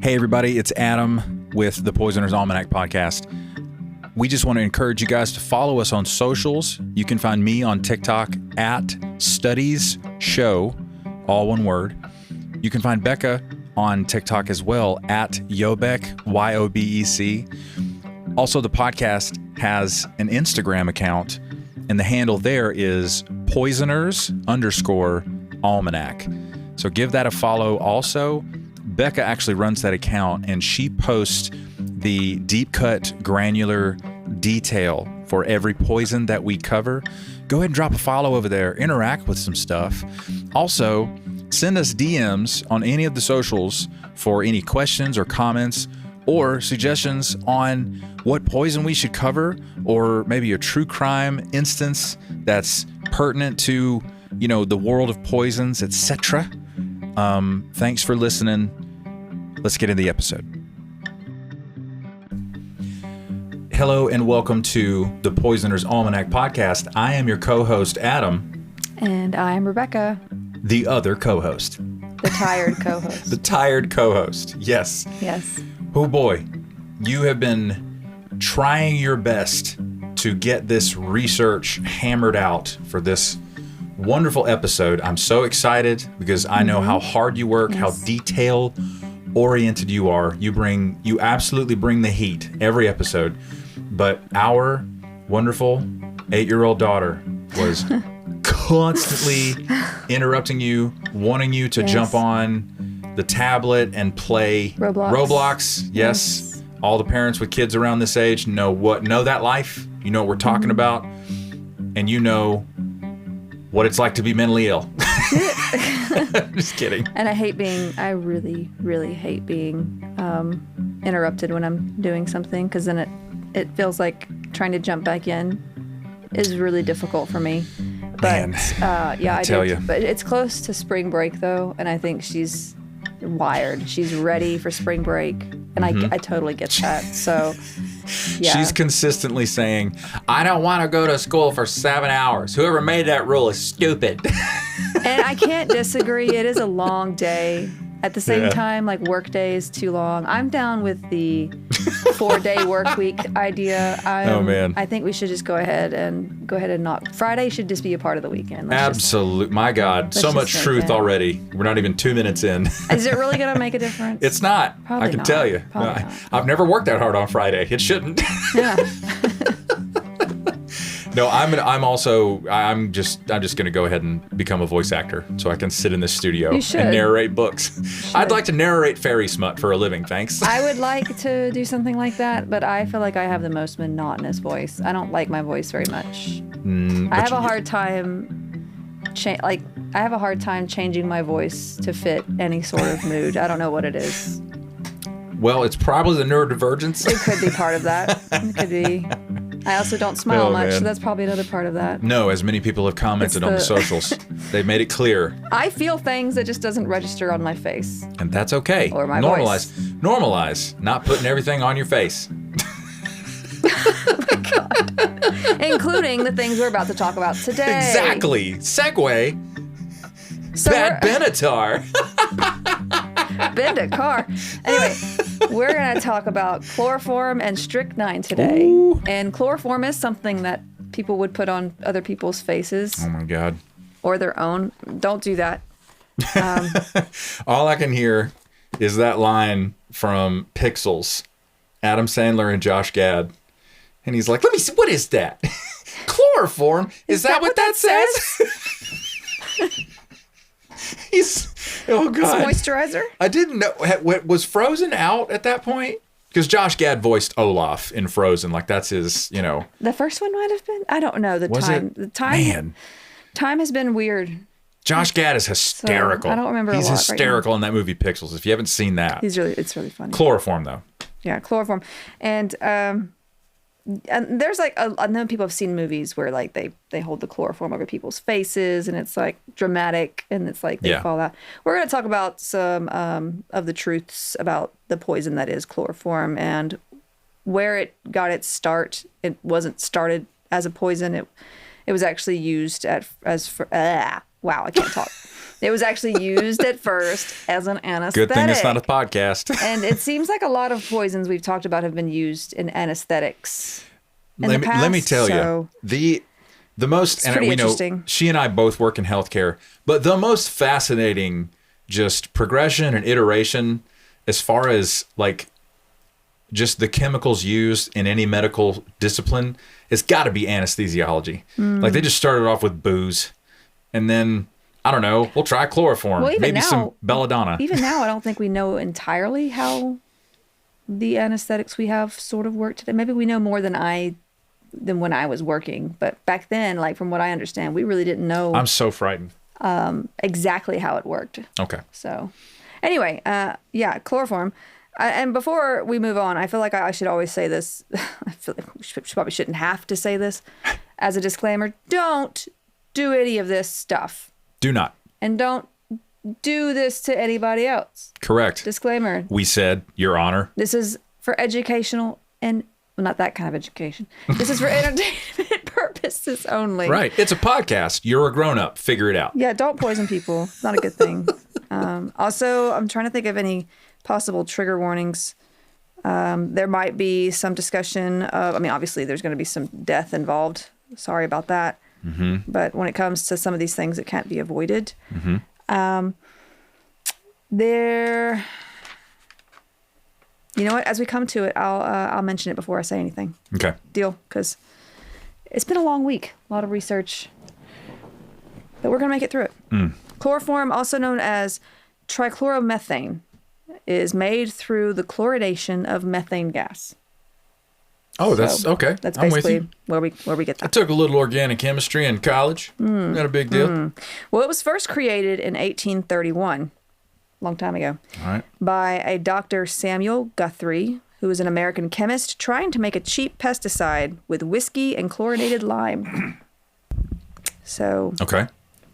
Hey everybody, it's Adam with the Poisoner's Almanac podcast. We just want to encourage you guys to follow us on socials. You can find me on TikTok at Studies Show, all one word. You can find Becca on TikTok as well at Yobec, Y-O-B-E-C. Also, the podcast has an Instagram account, and the handle there is Poisoners_Almanac. So give that a follow also. Becca actually runs that account, and she posts the deep cut granular detail for every poison that we cover. Go ahead and drop a follow over there, interact with some stuff. Also, send us DMs on any of the socials for any questions or comments or suggestions on what poison we should cover, or maybe a true crime instance that's pertinent to, the world of poisons, etc. Thanks for listening. Let's get into the episode. Hello and welcome to the Poisoner's Almanac podcast. I am your co-host, Adam. And I am Rebecca. The other co-host. The tired co-host. The tired co-host. Yes. Yes. Oh boy, you have been trying your best to get this research hammered out for this wonderful episode. I'm so excited because I know how hard you work, how detail oriented you are. You absolutely bring the heat every episode. But our wonderful 8-year-old daughter was constantly interrupting you, wanting you to jump on the tablet and play Roblox. Yes. All the parents with kids around this age know that life. You know what we're talking about, and you know what it's like to be mentally ill. Just kidding. And I really, really hate being interrupted when I'm doing something, because then it feels like trying to jump back in is really difficult for me. But Man, I tell do. you. But it's close to spring break though, and I think she's wired. She's ready for spring break, and I totally get that. So yeah. She's consistently saying, I don't want to go to school for 7 hours. Whoever made that rule is stupid. And I can't disagree. It is a long day. At the same time, like, work day is too long. I'm down with the 4-day work week idea. Oh man. I think we should just go ahead and knock. Friday should just be a part of the weekend. Absolutely. My God. So much truth already. We're not even 2 minutes in. Is it really going to make a difference? It's not. Probably I can not. tell you. Probably not. I've never worked that hard on Friday. It shouldn't. Yeah. No, I'm just going to go ahead and become a voice actor so I can sit in this studio and narrate books. I'd like to narrate fairy smut for a living, thanks. I would like to do something like that, but I feel like I have the most monotonous voice. I don't like my voice very much. I have a hard time changing my voice to fit any sort of mood. I don't know what it is. Well, it's probably the neurodivergence. It could be part of that. It could be. I also don't smile much, man. so that's probably another part of that. No, as many people have commented on the socials. They've made it clear. I feel things that just doesn't register on my face. And that's okay. Or my voice. Normalize not putting everything on your face. Oh my God. Including the things we're about to talk about today. Exactly. Segue. Bad Benatar. Bend a car. Anyway, we're going to talk about chloroform and strychnine today. Ooh. And chloroform is something that people would put on other people's faces. Oh my God. Or their own. Don't do that. All I can hear is that line from Pixels, Adam Sandler and Josh Gad. And he's like, let me see, what is that? Chloroform? Is that what that says? Oh God. It's moisturizer? I didn't know. Was Frozen out at that point? Because Josh Gad voiced Olaf in Frozen. Like, that's his, The first one might have been. I don't know the was time. It? The time. Man. Time has been weird. Josh Gad is hysterical. So, I don't remember He's a lot hysterical in that movie Pixels. If you haven't seen that. It's really funny. Chloroform, though. Yeah, chloroform. And there's like, I know people have seen movies where like they hold the chloroform over people's faces and it's like dramatic and it's like they fall out. We're going to talk about some of the truths about the poison that is chloroform and where it got its start. It wasn't started as a poison. It was actually used wow, I can't talk. It was actually used at first as an anesthetic. Good thing it's not a podcast. And it seems like a lot of poisons we've talked about have been used in anesthetics Let me tell you, the most, and we know she and I both work in healthcare, but the most fascinating just progression and iteration as far as like just the chemicals used in any medical discipline, it's got to be anesthesiology. Like they just started off with booze and then, I don't know, we'll try chloroform, maybe some belladonna. Even now, I don't think we know entirely how the anesthetics we have sort of work today. Maybe we know more than when I was working. But back then, like from what I understand, we really didn't know. I'm so frightened. Exactly how it worked. Okay. So anyway, yeah, chloroform. And before we move on, I feel like I should always say this. I feel like we probably shouldn't have to say this as a disclaimer. Don't do any of this stuff. Do not. And don't do this to anybody else. Correct. Disclaimer. We said, Your Honor. This is for educational and, well, not that kind of education. This is for entertainment purposes only. Right. It's a podcast. You're a grown-up. Figure it out. Yeah, don't poison people. It's not a good thing. Also, I'm trying to think of any possible trigger warnings. There might be some discussion of, I mean, obviously there's going to be some death involved. Sorry about that. Mm-hmm. But when it comes to some of these things, it can't be avoided. Mm-hmm. You know what? As we come to it, I'll mention it before I say anything. Okay. Deal? Because it's been a long week. A lot of research. But we're going to make it through it. Chloroform, also known as trichloromethane, is made through the chlorination of methane gas. Oh, that's okay. That's I'm basically with you. where we get that. I took a little organic chemistry in college. Not a big deal. Well, it was first created in 1831, long time ago, All right. by a Dr. Samuel Guthrie, who was an American chemist trying to make a cheap pesticide with whiskey and chlorinated lime. So, okay.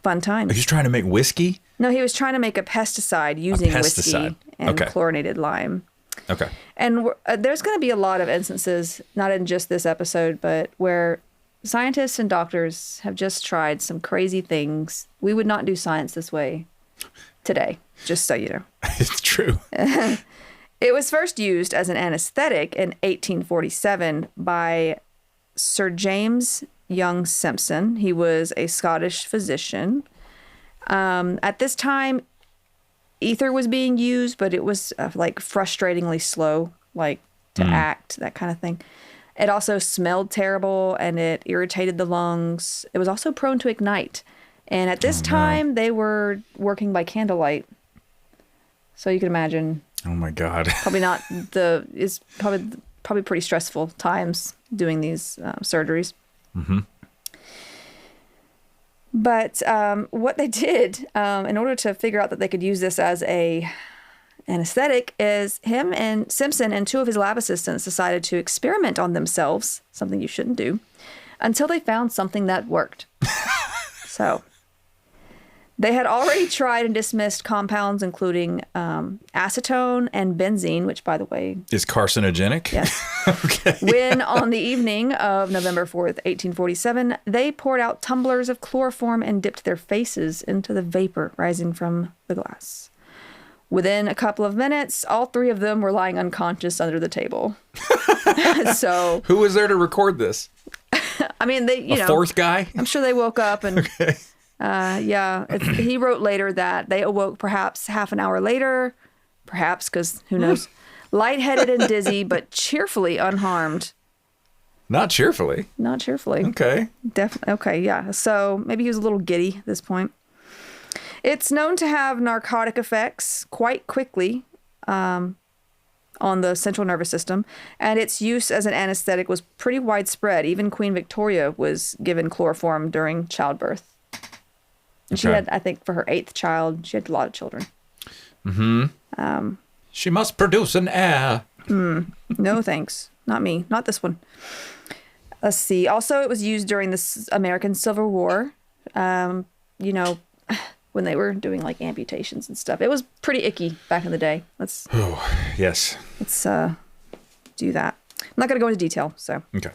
Fun times. He's trying to make whiskey? No, he was trying to make a pesticide using whiskey and chlorinated lime. Okay. And there's going to be a lot of instances, not in just this episode, but where scientists and doctors have just tried some crazy things. We would not do science this way today, just so you know. It's true. It was first used as an anesthetic in 1847 by Sir James Young Simpson. He was a Scottish physician. At this time, ether was being used, but it was like frustratingly slow, like to act, that kind of thing. It also smelled terrible and it irritated the lungs. It was also prone to ignite. And at this time, they were working by candlelight. So you can imagine. Oh my God. Probably not probably pretty stressful times doing these surgeries. Mm-hmm. But what they did in order to figure out that they could use this as a anesthetic is him and Simpson and two of his lab assistants decided to experiment on themselves, something you shouldn't do, until they found something that worked. So they had already tried and dismissed compounds including acetone and benzene, which, by the way, is carcinogenic. Yes. Okay. When on the evening of November 4th, 1847, they poured out tumblers of chloroform and dipped their faces into the vapor rising from the glass. Within a couple of minutes, all three of them were lying unconscious under the table. So, who was there to record this? I mean, a fourth guy? I'm sure they woke up and okay. He wrote later that they awoke perhaps half an hour later, perhaps, because who knows, lightheaded and dizzy, but cheerfully unharmed. Not cheerfully. Not cheerfully. Okay. Definitely. Okay, yeah. So maybe he was a little giddy at this point. It's known to have narcotic effects quite quickly on the central nervous system, and its use as an anesthetic was pretty widespread. Even Queen Victoria was given chloroform during childbirth. And she had, I think, for her 8th child, she had a lot of children. Mm-hmm. She must produce an heir. No, thanks. Not me. Not this one. Let's see. Also, it was used during the American Civil War. When they were doing like amputations and stuff. It was pretty icky back in the day. Let's yes. Let's do that. I'm not going to go into detail. So okay.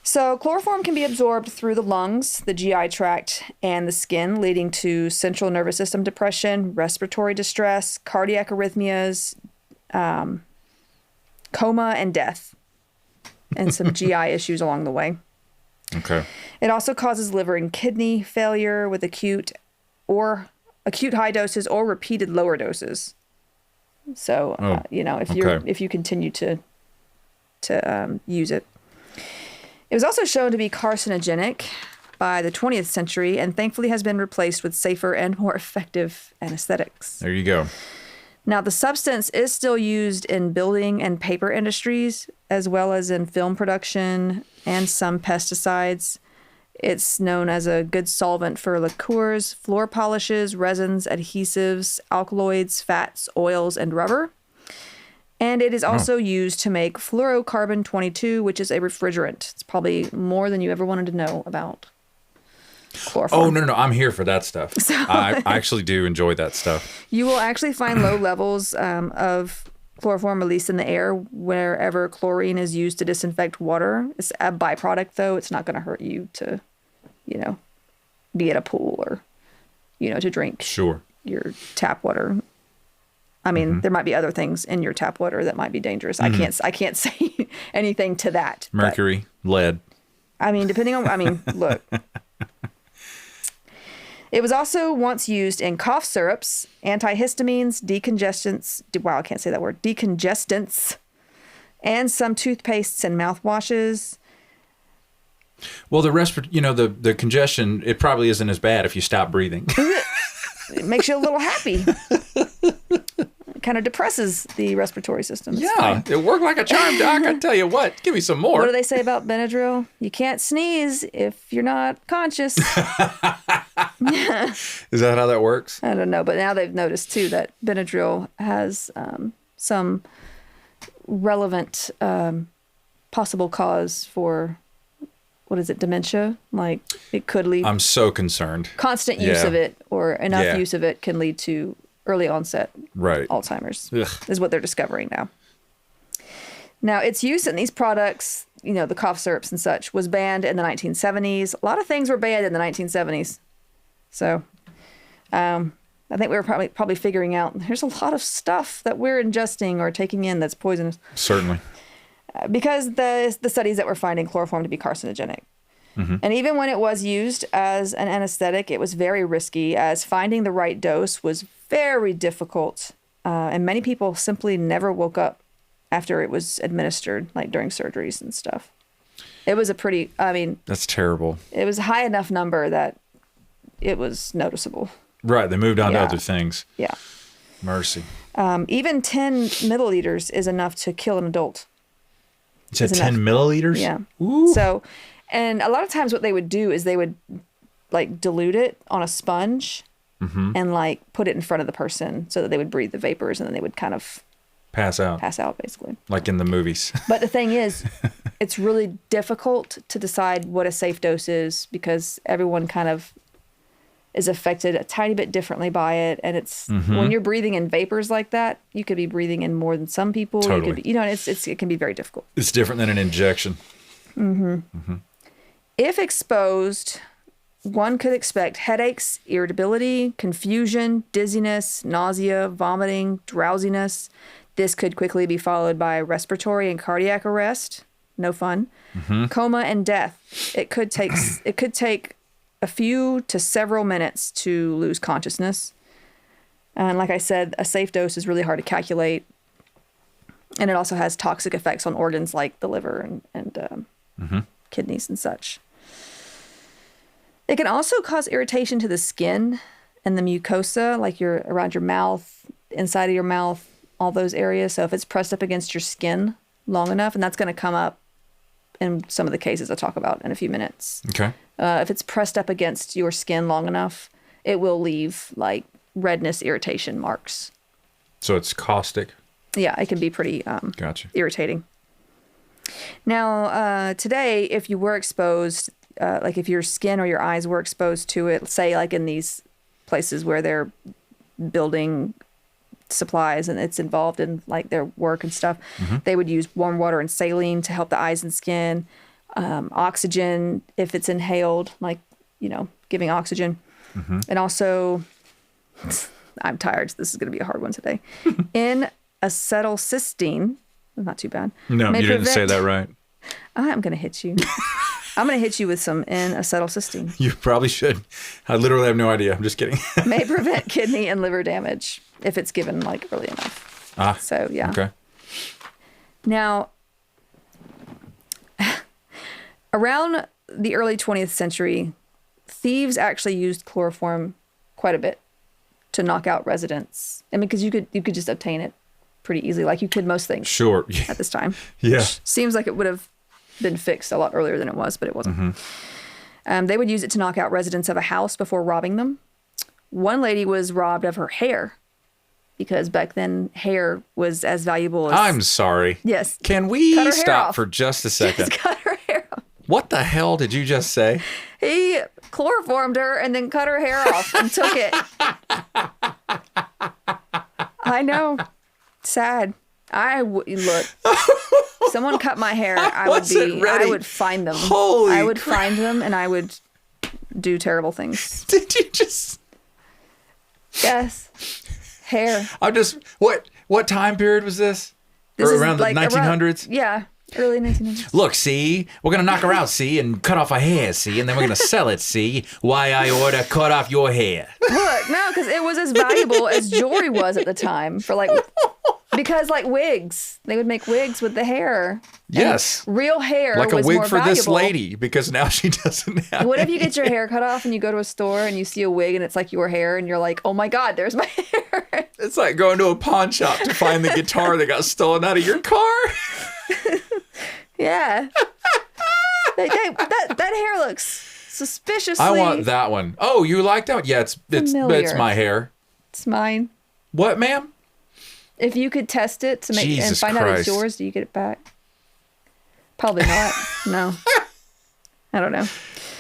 So chloroform can be absorbed through the lungs, the GI tract, and the skin, leading to central nervous system depression, respiratory distress, cardiac arrhythmias, coma, and death, and some GI issues along the way. Okay. It also causes liver and kidney failure with acute high doses or repeated lower doses. So, if you continue to use it. It was also shown to be carcinogenic by the 20th century and thankfully has been replaced with safer and more effective anesthetics. There you go. Now, the substance is still used in building and paper industries, as well as in film production and some pesticides. It's known as a good solvent for liqueurs, floor polishes, resins, adhesives, alkaloids, fats, oils, and rubber. And it is also used to make fluorocarbon 22, which is a refrigerant. It's probably more than you ever wanted to know about chloroform. Oh, no. I'm here for that stuff. So, I actually do enjoy that stuff. You will actually find low levels of chloroform released in the air wherever chlorine is used to disinfect water. It's a byproduct, though. It's not going to hurt you to, be at a pool or, to drink your tap water. I mean, there might be other things in your tap water that might be dangerous. I can't say anything to that. Mercury, lead. I mean, look. It was also once used in cough syrups, antihistamines, decongestants. Wow, I can't say that word. Decongestants, and some toothpastes and mouthwashes. Well, the congestion, it probably isn't as bad if you stop breathing. It makes you a little happy. It kind of depresses the respiratory system. It worked like a charm, Doc. I tell you what, give me some more. What do they say about Benadryl? You can't sneeze if you're not conscious. Is that how that works? I don't know, but now they've noticed too that Benadryl has some relevant possible cause for, what is it, dementia? Like it could lead. I'm so concerned. Constant use of it or enough use of it can lead to early onset Alzheimer's. Ugh. Is what they're discovering now. Now, its use in these products, the cough syrups and such, was banned in the 1970s. A lot of things were banned in the 1970s. So I think we were probably figuring out there's a lot of stuff that we're ingesting or taking in that's poisonous. Certainly. Because the studies that were finding chloroform to be carcinogenic. Mm-hmm. And even when it was used as an anesthetic, it was very risky, as finding the right dose was very difficult. And many people simply never woke up after it was administered, like during surgeries and stuff. It was that's terrible. It was a high enough number that it was noticeable. Right. They moved on to other things. Yeah. Mercy. Even 10 milliliters is enough to kill an adult. You said 10 milliliters? Yeah. Ooh. So, and a lot of times what they would do is they would like dilute it on a sponge and like put it in front of the person so that they would breathe the vapors and then they would kind of pass out basically. Like in the movies. But the thing is, it's really difficult to decide what a safe dose is because everyone kind of is affected a tiny bit differently by it. And it's when you're breathing in vapors like that, you could be breathing in more than some people. Totally. You could be, it can be very difficult. It's different than an injection. If exposed, one could expect headaches, irritability, confusion, dizziness, nausea, vomiting, drowsiness. This could quickly be followed by respiratory and cardiac arrest. No fun. Coma and death. It could take a few to several minutes to lose consciousness. And like I said, a safe dose is really hard to calculate. And it also has toxic effects on organs like the liver and kidneys and such. It can also cause irritation to the skin and the mucosa, like around your mouth, inside of your mouth, all those areas. So if it's pressed up against your skin long enough, and that's going to come up in some of the cases I'll talk about in a few minutes. Okay. If it's pressed up against your skin long enough, it will leave like redness, irritation marks. So it's caustic? Yeah, it can be pretty irritating. Now, today, if you were exposed, like if your skin or your eyes were exposed to it, say like in these places where they're building supplies and it's involved in like their work and stuff, they would use warm water and saline to help the eyes and skin. oxygen if it's inhaled, like, giving oxygen. Mm-hmm. And also, I'm tired, so this is going to be a hard one today. In acetylcysteine, not too bad. No, you didn't say that right. I'm going to hit you. I'm going to hit you with some N-acetylcysteine. You probably should. I literally have no idea. I'm just kidding. May prevent kidney and liver damage if it's given like early enough. So, yeah. Okay. Now, around the early 20th century, thieves actually used chloroform quite a bit to knock out residents. I mean, because you could just obtain it pretty easily, like you could most things. Sure. At this time. Yeah. Which seems like it would have been fixed a lot earlier than it was, but it wasn't. Mm-hmm. They would use it to knock out residents of a house before robbing them. One lady was robbed of her hair because back then hair was as valuable as... I'm sorry. Yes. Can we stop for just a second? Just cut her hair off. What the hell did you just say? He chloroformed her and then cut her hair off and took it. I know. Sad. Look. Someone cut my hair. I would find them. I would find them and I would do terrible things. Did you just? Yes. Hair. What time period was this? This or is around the like 1900s? Yeah. Early 1900s. Look, see, we're going to knock her out, see, and cut off her hair, see, and then we're going to sell it, see, why I order cut off your hair. Look, no, because it was as valuable as jewelry was at the time because like wigs, they would make wigs with the hair. Yes. And real hair like was a wig more for valuable. this lady, because now she doesn't have What if you get your hair cut off and you go to a store and you see a wig and it's like your hair and you're like, oh my God, there's my hair. It's like going to a pawn shop to find the guitar that got stolen out of your car. Yeah. that hair looks suspiciously... I want that one. Oh, you like that one? Yeah, it's my hair. It's mine. What, ma'am? If you could test it to make and find out it's yours, do you get it back? Probably not. No. I don't know.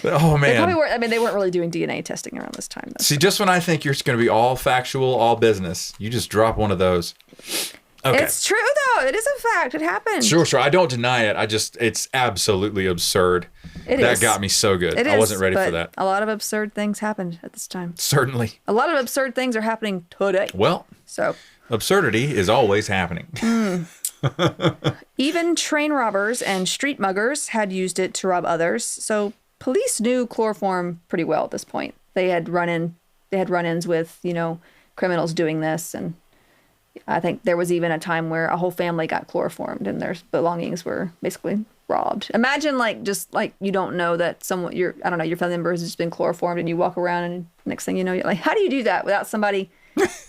Oh, man. They probably weren't. I mean, they weren't really doing DNA testing around this time, though. See, just when I think you're going to be all factual, all business, you just drop one of those. Okay. It's true, though. It is a fact. It happened. Sure. I don't deny it. It's absolutely absurd. That got me so good. I wasn't ready for that. A lot of absurd things happened at this time. Certainly. A lot of absurd things are happening today. Well, absurdity is always happening. Even train robbers and street muggers had used it to rob others. So police knew chloroform pretty well at this point. They had run-ins with, criminals doing this, and I think there was even a time where a whole family got chloroformed and their belongings were basically robbed. Imagine you don't know that your family member has just been chloroformed and you walk around and next thing you know, you're like, how do you do that without somebody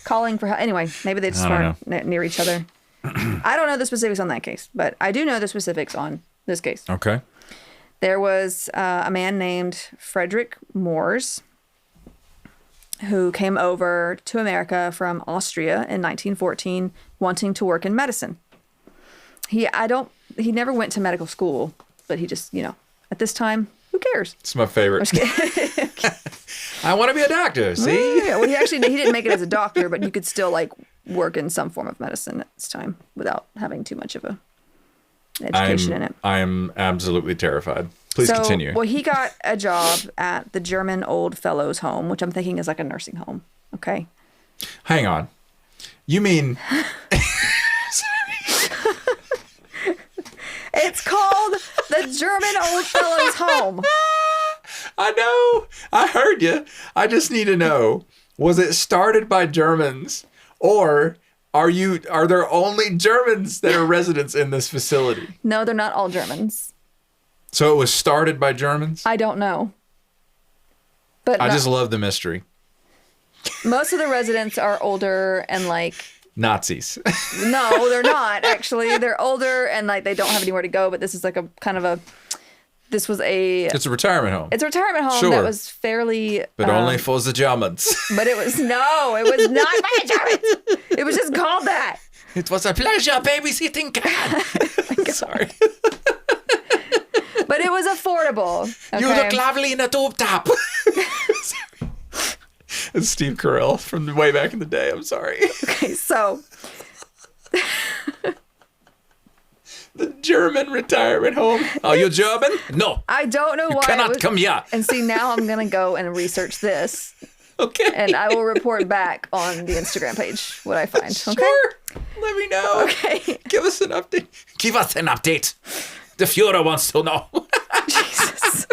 calling for help? Anyway, maybe they just weren't near each other. I don't know the specifics on that case, but I do know the specifics on this case. Okay. There was a man named Frederick Moores who came over to America from Austria in 1914 wanting to work in medicine. He never went to medical school, but he just, at this time, who cares? It's my favorite. I want to be a doctor, see? Yeah, well, he didn't make it as a doctor, but you could still work in some form of medicine at this time without having too much of an education in it. I am absolutely terrified. Please continue. Well, he got a job at the German Old Fellows Home, which I'm thinking is like a nursing home. Okay. Hang on. You mean... It's called the German Old Fellows Home. I know. I heard you. I just need to know, was it started by Germans or are there only Germans that are residents in this facility? No, they're not all Germans. So it was started by Germans? I don't know. But I just love the mystery. Most of the residents are older and Nazis. No, they're not, actually. They're older and they don't have anywhere to go, but this is it's a retirement home. It's a retirement home that was fairly... But only for the Germans. But it was not by the Germans. It was just called that. It was a pleasure babysitting cat. Sorry. But it was affordable. Okay? You look lovely in a tube top. It's Steve Carell from way back in the day. I'm sorry. Okay, so... The German retirement home. Oh, you're German? No. I don't know why. You cannot come here. And see, now I'm going to go and research this. Okay. And I will report back on the Instagram page what I find. Sure. Okay? Let me know. Okay. Give us an update. Give us an update. The Führer wants to know. Jesus.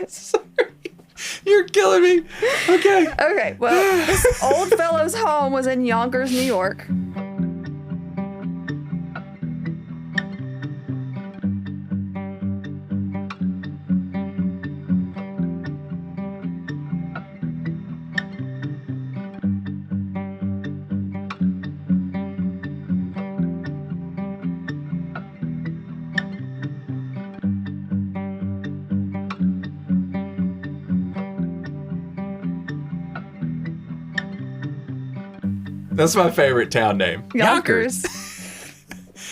Sorry. You're killing me. Okay. Okay, well, this old fellow's home was in Yonkers, New York. That's my favorite town name. Yonkers.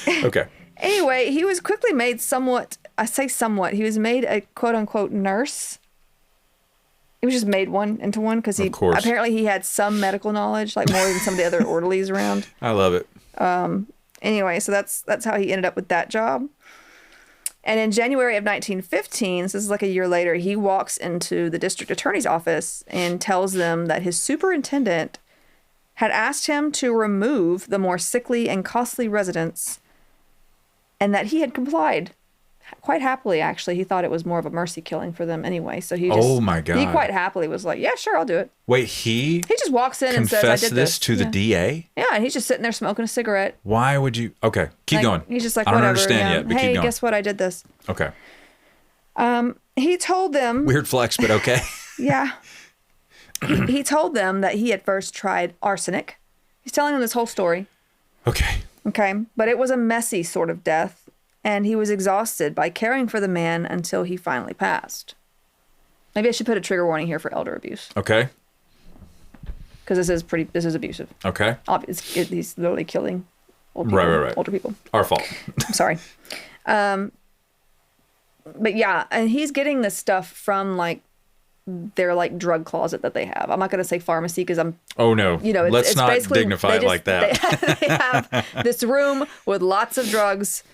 Okay. Anyway, he was quickly made somewhat, I say somewhat, he was made a quote-unquote nurse. He was just made into one because apparently he had some medical knowledge, like more than some of the other orderlies around. I love it. Anyway, so that's how he ended up with that job. And in January of 1915, so this is like a year later, he walks into the district attorney's office and tells them that his superintendent had asked him to remove the more sickly and costly residents, and that he had complied quite happily. Actually, he thought it was more of a mercy killing for them anyway. So he oh my God, he quite happily was like, "Yeah, sure, I'll do it." Wait, he just walks in and says, "I did this to the DA." Yeah, and he's just sitting there smoking a cigarette. Why would you? Okay, keep going. He's just like, I don't whatever. understand yet, but hey, keep going. Guess what? I did this. Okay. He told them. Weird flex, but okay. Yeah. He told them that he had first tried arsenic. He's telling them this whole story. Okay. Okay. But it was a messy sort of death, and he was exhausted by caring for the man until he finally passed. Maybe I should put a trigger warning here for elder abuse. Okay. Because this is abusive. Okay. He's literally killing old people, right. older people. Our fault. I'm sorry. But yeah, and he's getting this stuff from their drug closet that they have. I'm not going to say pharmacy because Oh no. Let's not dignify it like that. They have this room with lots of drugs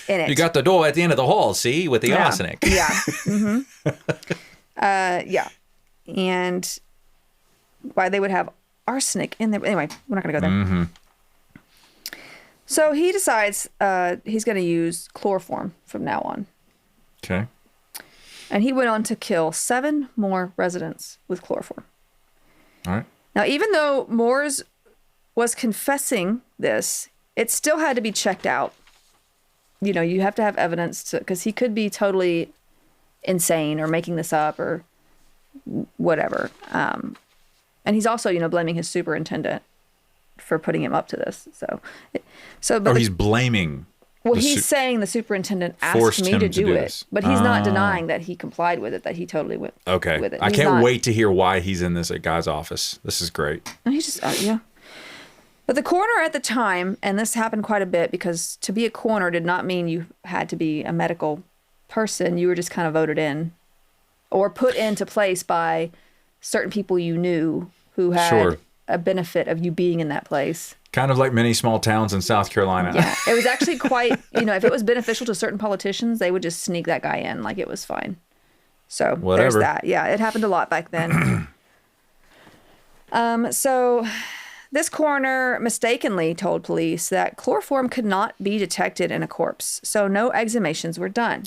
in it. You got the door at the end of the hall, see, with the arsenic. Yeah. Mm-hmm. Yeah. And why they would have arsenic in there. Anyway, we're not going to go there. Mm-hmm. So he decides he's going to use chloroform from now on. Okay. And he went on to kill 7 more residents with chloroform. All right. Now, even though Moores was confessing this, it still had to be checked out. You have to have evidence because he could be totally insane or making this up or whatever. And he's also, blaming his superintendent for putting him up to this. But he's blaming. Well, he's saying the superintendent asked me to do it, but he's not denying that he complied with it, that he totally went with it. I can't wait to hear why he's in this guy's office. This is great. And he's just, yeah. But the coroner at the time, and this happened quite a bit because to be a coroner did not mean you had to be a medical person. You were just kind of voted in or put into place by certain people you knew who had a benefit of you being in that place. Kind of like many small towns in South Carolina. Yeah, it was actually quite, if it was beneficial to certain politicians, they would just sneak that guy in like it was fine. So There's that. Yeah, it happened a lot back then. So this coroner mistakenly told police that chloroform could not be detected in a corpse, so no exhumations were done.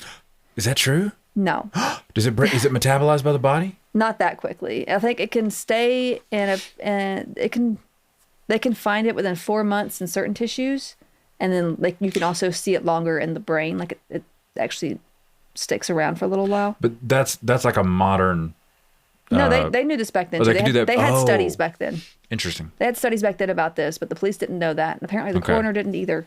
Is that true? No. Is it metabolized by the body? Not that quickly. I think it can stay they can find it within 4 months in certain tissues, and then you can also see it longer in the brain. It actually sticks around for a little while. But that's like a modern. No, they knew this back then. They could do that. They had studies back then. Interesting. They had studies back then about this, but the police didn't know that, and apparently the coroner didn't either.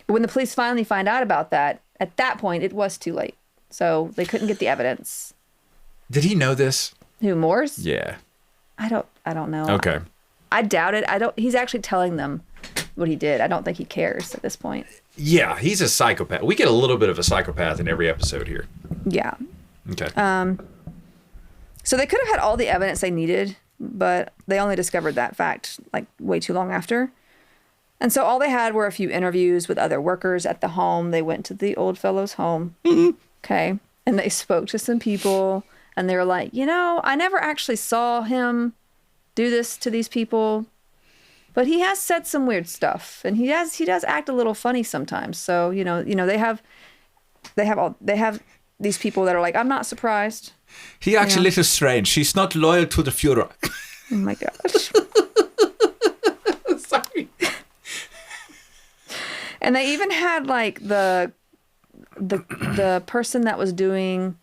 But when the police finally find out about that, at that point it was too late, so they couldn't get the evidence. Did he know this? Who, Moores? Yeah. I don't know. Okay. I doubt it. He's actually telling them what he did. I don't think he cares at this point. Yeah, he's a psychopath. We get a little bit of a psychopath in every episode here. Yeah. Okay. So they could have had all the evidence they needed, but they only discovered that fact way too long after. And so all they had were a few interviews with other workers at the home. They went to the old fellow's home. Okay. And they spoke to some people and they were like, I never actually saw him do this to these people, but he has said some weird stuff and he does act a little funny sometimes. So, they have these people that are like, I'm not surprised. He acts a little strange. He's not loyal to the Führer. Oh my gosh. Sorry. And they even had like the person that was doing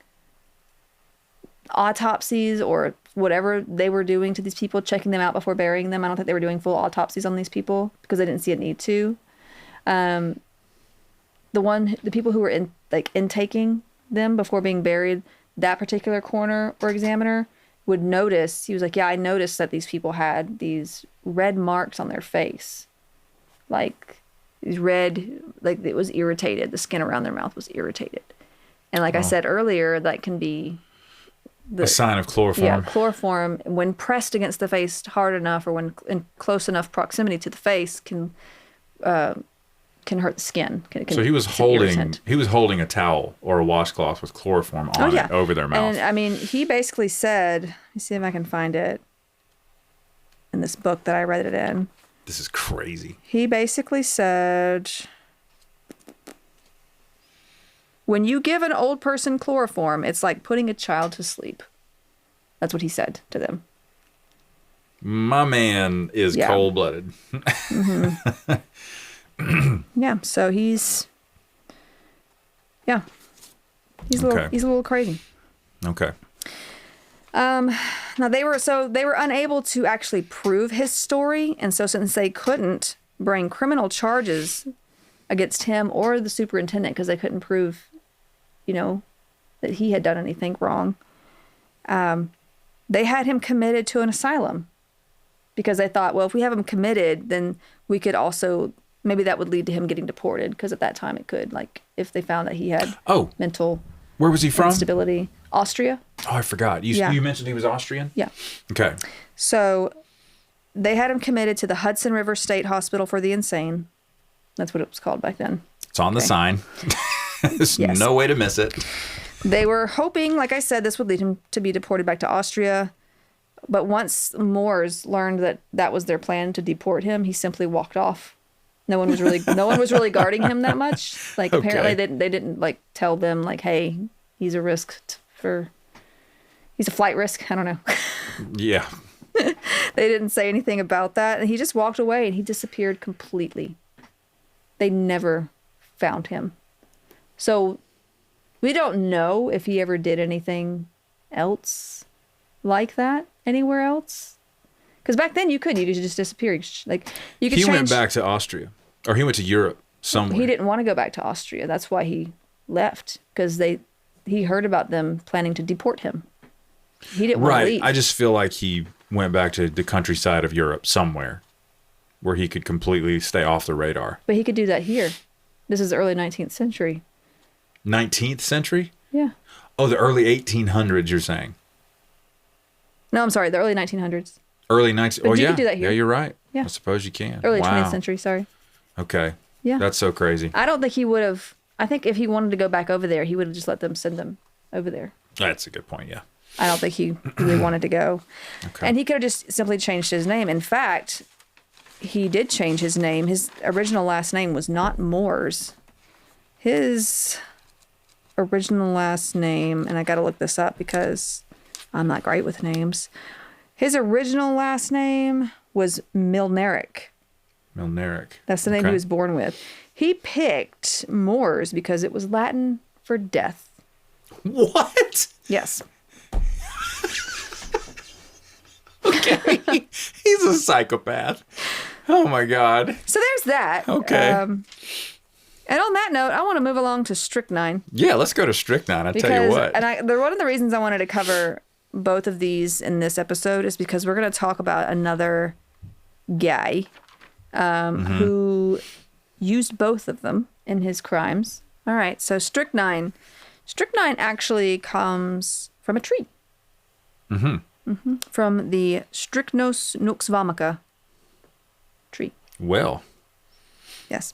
autopsies or whatever they were doing to these people, checking them out before burying them. I don't think they were doing full autopsies on these people because they didn't see a need to. The people who were intaking them before being buried, that particular coroner or examiner would notice. He was like, "Yeah, I noticed that these people had these red marks on their face, like these red, like it was irritated. The skin around their mouth was irritated, and like I said earlier, that can be." A sign of chloroform. Yeah, chloroform, when pressed against the face hard enough or when in close enough proximity to the face, can hurt the skin. So he was holding a towel or a washcloth with chloroform on it over their mouth. And I mean, he basically said, let me see if I can find it in this book that I read it in. This is crazy. He basically said, when you give an old person chloroform, it's like putting a child to sleep. That's what he said to them. My man is cold-blooded. Yeah, so he's a little crazy. Okay. Now they were unable to actually prove his story, and so since they couldn't bring criminal charges against him or the superintendent because they couldn't prove that he had done anything wrong, they had him committed to an asylum because they thought, well, if we have him committed, then we could also, maybe that would lead to him getting deported because at that time it could, like if they found that he had mental where was he from? Instability. Austria. Oh, I forgot. You mentioned he was Austrian? Yeah. Okay. So they had him committed to the Hudson River State Hospital for the Insane. That's what it was called back then. It's on the sign. There's no way to miss it. They were hoping, like I said, this would lead him to be deported back to Austria. But once Moors learned that that was their plan to deport him, he simply walked off. No one was really guarding him that much. Like apparently they didn't like tell them like, hey, he's a risk he's a flight risk. I don't know. Yeah. They didn't say anything about that, and he just walked away and he disappeared completely. They never found him. So we don't know if he ever did anything else like that anywhere else. Because back then you could just disappear. Like you could. He went back to Austria, or he went to Europe somewhere. He didn't want to go back to Austria. That's why he left, because he heard about them planning to deport him. He didn't want to leave. I just feel like he went back to the countryside of Europe somewhere where he could completely stay off the radar. But he could do that here. This is the early 19th century. 19th century? Yeah. Oh, the early 1800s, you're saying? No, I'm sorry, the early 1900s. Early 19th. But you could do that here. Yeah, you're right. Yeah. I suppose you can. Early 20th century, sorry. Okay. Yeah. That's so crazy. I don't think he would have. I think if he wanted to go back over there, he would have just let them send them over there. That's a good point, yeah. I don't think he really wanted to go. Okay. And he could have just simply changed his name. In fact, he did change his name. His original last name was not Moores. His original last name, and I got to look this up because I'm not great with names. His original last name was Milneric. Milneric. That's the name he was born with. He picked Moores because it was Latin for death. What? Yes. Okay. He's a psychopath. Oh my God. So there's that. Okay. And on that note, I want to move along to strychnine. Yeah, let's go to strychnine. Tell you what. And one of the reasons I wanted to cover both of these in this episode is because we're going to talk about another guy who used both of them in his crimes. All right, so strychnine. Strychnine actually comes from a tree. From the Strychnos nux vomica tree. Well, Yes.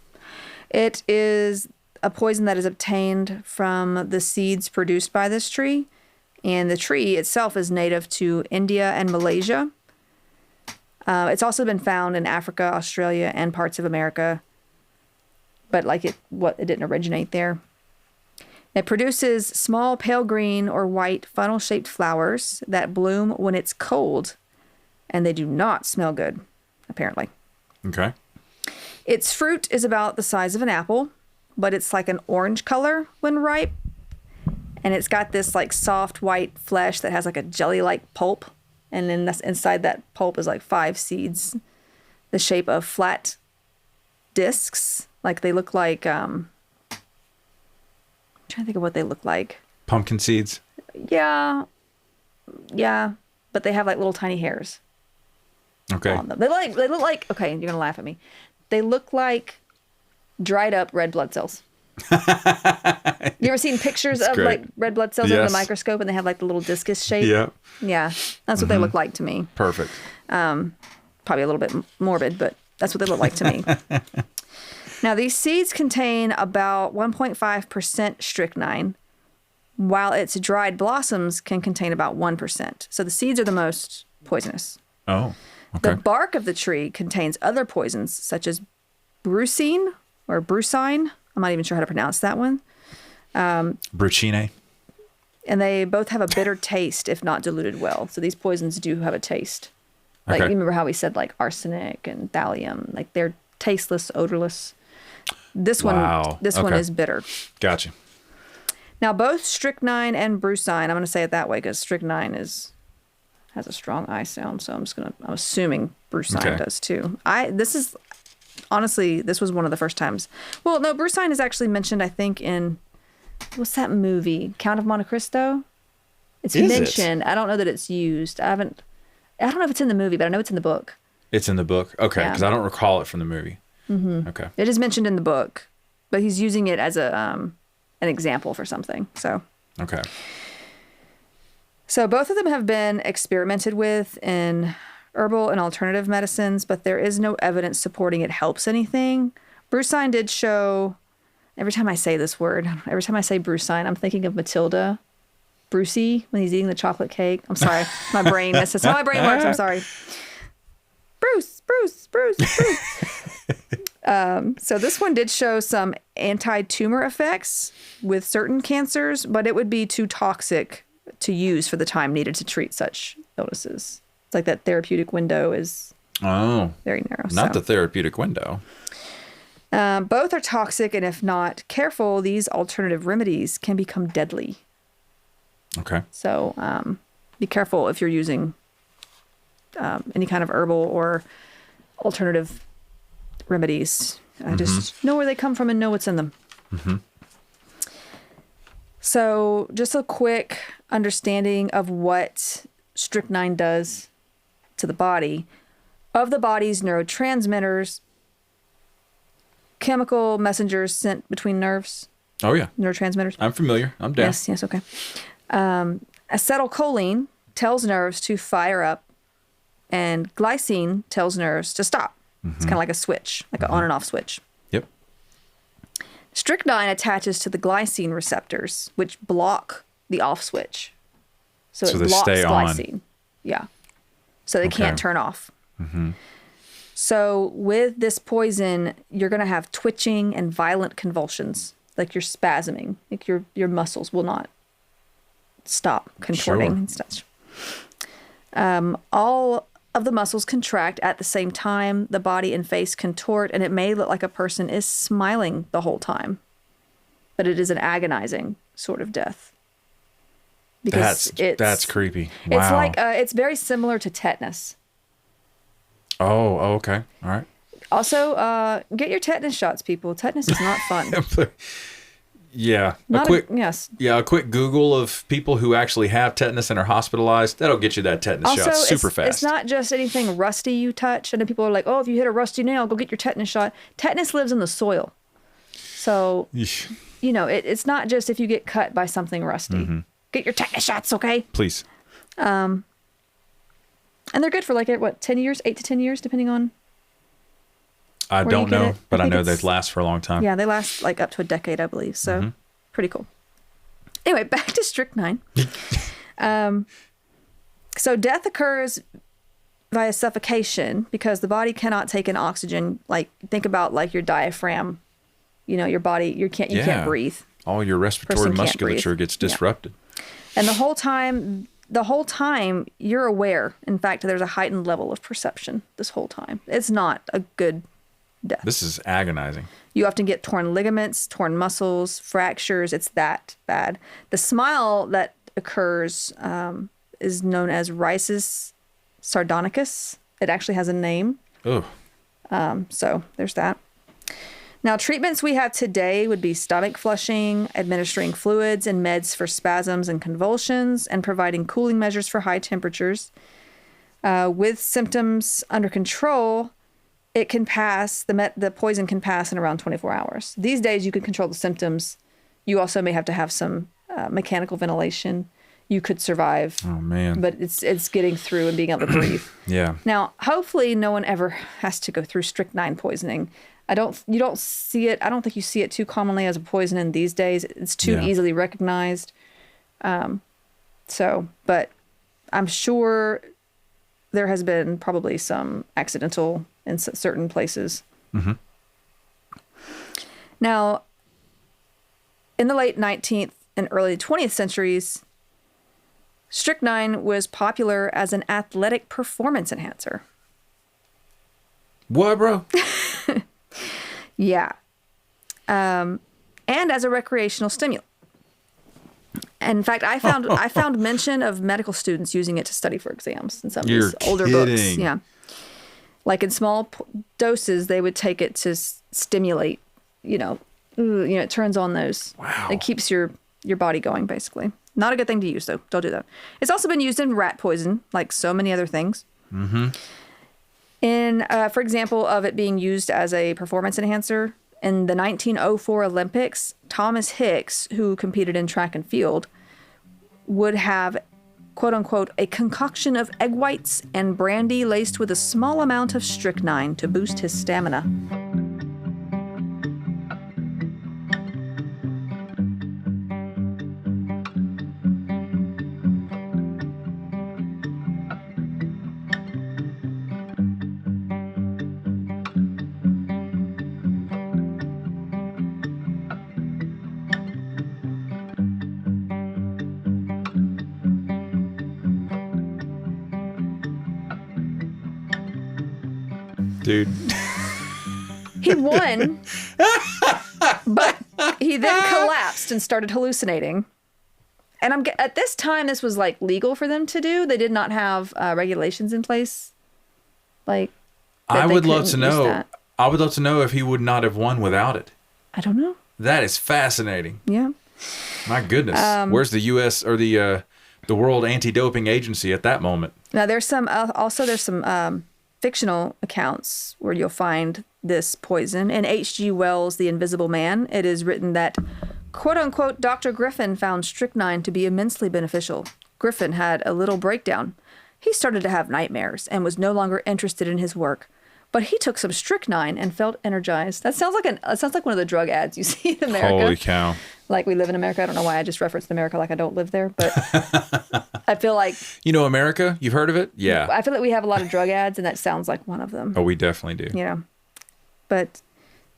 It is a poison that is obtained from the seeds produced by this tree. And the tree itself is native to India and Malaysia. It's also been found in Africa, Australia, and parts of America. But it didn't originate there. It produces small pale green or white funnel-shaped flowers that bloom when it's cold. And they do not smell good, apparently. Okay. Its fruit is about the size of an apple, but it's like an orange color when ripe. And it's got this soft white flesh that has a jelly-like pulp. And then inside that pulp is 5 seeds, the shape of flat discs. They look like, I'm trying to think of what they look like. Pumpkin seeds? Yeah. Yeah. But they have little tiny hairs. Okay. On them. They look like, okay, you're going to laugh at me. They look like dried up red blood cells. You ever seen pictures of red blood cells under the microscope and they have the little discus shape? Yeah. Yeah. That's what they look like to me. Perfect. Probably a little bit morbid, but that's what they look like to me. Now, these seeds contain about 1.5% strychnine, while its dried blossoms can contain about 1%. So the seeds are the most poisonous. Oh, okay. The bark of the tree contains other poisons, such as brucine or brucine. I'm not even sure how to pronounce that one. Brucine. And they both have a bitter taste if not diluted well. So these poisons do have a taste. Okay. You remember how we said arsenic and thallium, they're tasteless, odorless. This one is bitter. Gotcha. Now both strychnine and brucine, I'm going to say it that way because strychnine has a strong I sound, so I'm assuming brucine does too. This was one of the first times. Well, no, brucine is actually mentioned, I think, in what's that movie? Count of Monte Cristo? It's mentioned. I don't know that it's used. I don't know if it's in the movie, but I know it's in the book. It's in the book? Okay, because I don't recall it from the movie. Mm-hmm. Okay. It is mentioned in the book, but he's using it as an example for something. So. Okay. So both of them have been experimented with in herbal and alternative medicines, but there is no evidence supporting it helps anything. Brucine did show, every time I say this word, every time I say brucine, I'm thinking of Matilda. Brucey, when he's eating the chocolate cake. I'm sorry. My brain, that's how my brain works. I'm sorry. Bruce. So this one did show some anti-tumor effects with certain cancers, but it would be too toxic to use for the time needed to treat such illnesses. It's that therapeutic window is very narrow. Not the therapeutic window. Both are toxic, and if not careful, these alternative remedies can become deadly. Okay. So be careful if you're using any kind of herbal or alternative remedies. Just know where they come from and know what's in them. Mm-hmm. So just a quick understanding of what strychnine does to the body. Of the body's neurotransmitters, chemical messengers sent between nerves. Oh, yeah. Neurotransmitters. I'm familiar. I'm down. Yes, okay. Acetylcholine tells nerves to fire up, and glycine tells nerves to stop. Mm-hmm. It's kind of like a switch, like an on and off switch. Yep. Strychnine attaches to the glycine receptors, which block the off switch. So it blocks stay glycine. On. Yeah. So they can't turn off. Mm-hmm. So with this poison, you're going to have twitching and violent convulsions. Like you're spasming. Like your muscles will not stop contorting and such. All of the muscles contract at the same time. The body and face contort, and it may look like a person is smiling the whole time. But it is an agonizing sort of death. Because that's creepy. Wow. It's very similar to tetanus. Oh, okay. All right. Also, get your tetanus shots, people. Tetanus is not fun. Yeah. A quick Google of people who actually have tetanus and are hospitalized. That'll get you that tetanus shot super fast. It's not just anything rusty you touch. I know people are like, oh, if you hit a rusty nail, go get your tetanus shot. Tetanus lives in the soil. So, it's not just if you get cut by something rusty. Mm-hmm. Get your tetanus shots, okay? Please. And they're good for 10 years, 8 to 10 years, depending on. I where you don't get know, it. but I think know it's- they last for a long time. Yeah, they last like up to a decade, I believe. So pretty cool. Anyway, back to strychnine. So death occurs via suffocation because the body cannot take in oxygen. Like think about like your diaphragm. You know, your body, you can't breathe. All your respiratory Person can't musculature breathe. gets disrupted. And the whole time you're aware. In fact, there's a heightened level of perception this whole time. It's not a good death. This is agonizing. You often get torn ligaments, torn muscles, fractures. It's that bad. The smile that occurs is known as Rice's sardonicus. It actually has a name. Oh. So there's that. Now, treatments we have today would be stomach flushing, administering fluids and meds for spasms and convulsions, and providing cooling measures for high temperatures. With symptoms under control, it can pass, the poison can pass in around 24 hours. These days, you can control the symptoms. You also may have to have some mechanical ventilation. You could survive. Oh, man. But it's getting through and being able to breathe. Yeah. Now, hopefully no one ever has to go through strychnine poisoning. You don't see it. I don't think you see it too commonly as a poison in these days. It's too easily recognized. But I'm sure there has been probably some accidental in certain places. Mm-hmm. Now, in the late 19th and early 20th centuries, strychnine was popular as an athletic performance enhancer. What, bro? Yeah. And as a recreational stimulant. And in fact, I found mention of medical students using it to study for exams in some of these older books. Yeah. Like in small doses, they would take it to stimulate, it turns on those. Wow. It keeps your body going, basically. Not a good thing to use, though. Don't do that. It's also been used in rat poison, like so many other things. Mm-hmm. For example, of it being used as a performance enhancer, in the 1904 Olympics, Thomas Hicks, who competed in track and field, would have, quote unquote, a concoction of egg whites and brandy laced with a small amount of strychnine to boost his stamina. Dude. He won, but he then collapsed and started hallucinating. And at this time, this was like legal for them to do. They did not have regulations in place. Like, I would love to know. I would love to know if he would not have won without it. I don't know. That is fascinating. Yeah. My goodness. Where's the U.S. or the World Anti-Doping Agency at that moment? Now, there's some fictional accounts where you'll find this poison. In H.G. Wells' The Invisible Man, it is written that, quote unquote, Dr. Griffin found strychnine to be immensely beneficial. Griffin had a little breakdown. He started to have nightmares and was no longer interested in his work. But he took some strychnine and felt energized. That sounds like one of the drug ads you see in America. Holy cow. Like we live in America. I don't know why I just referenced America like I don't live there, but I feel like... You know America? You've heard of it? Yeah. I feel like we have a lot of drug ads, and that sounds like one of them. Oh, we definitely do. Yeah. But,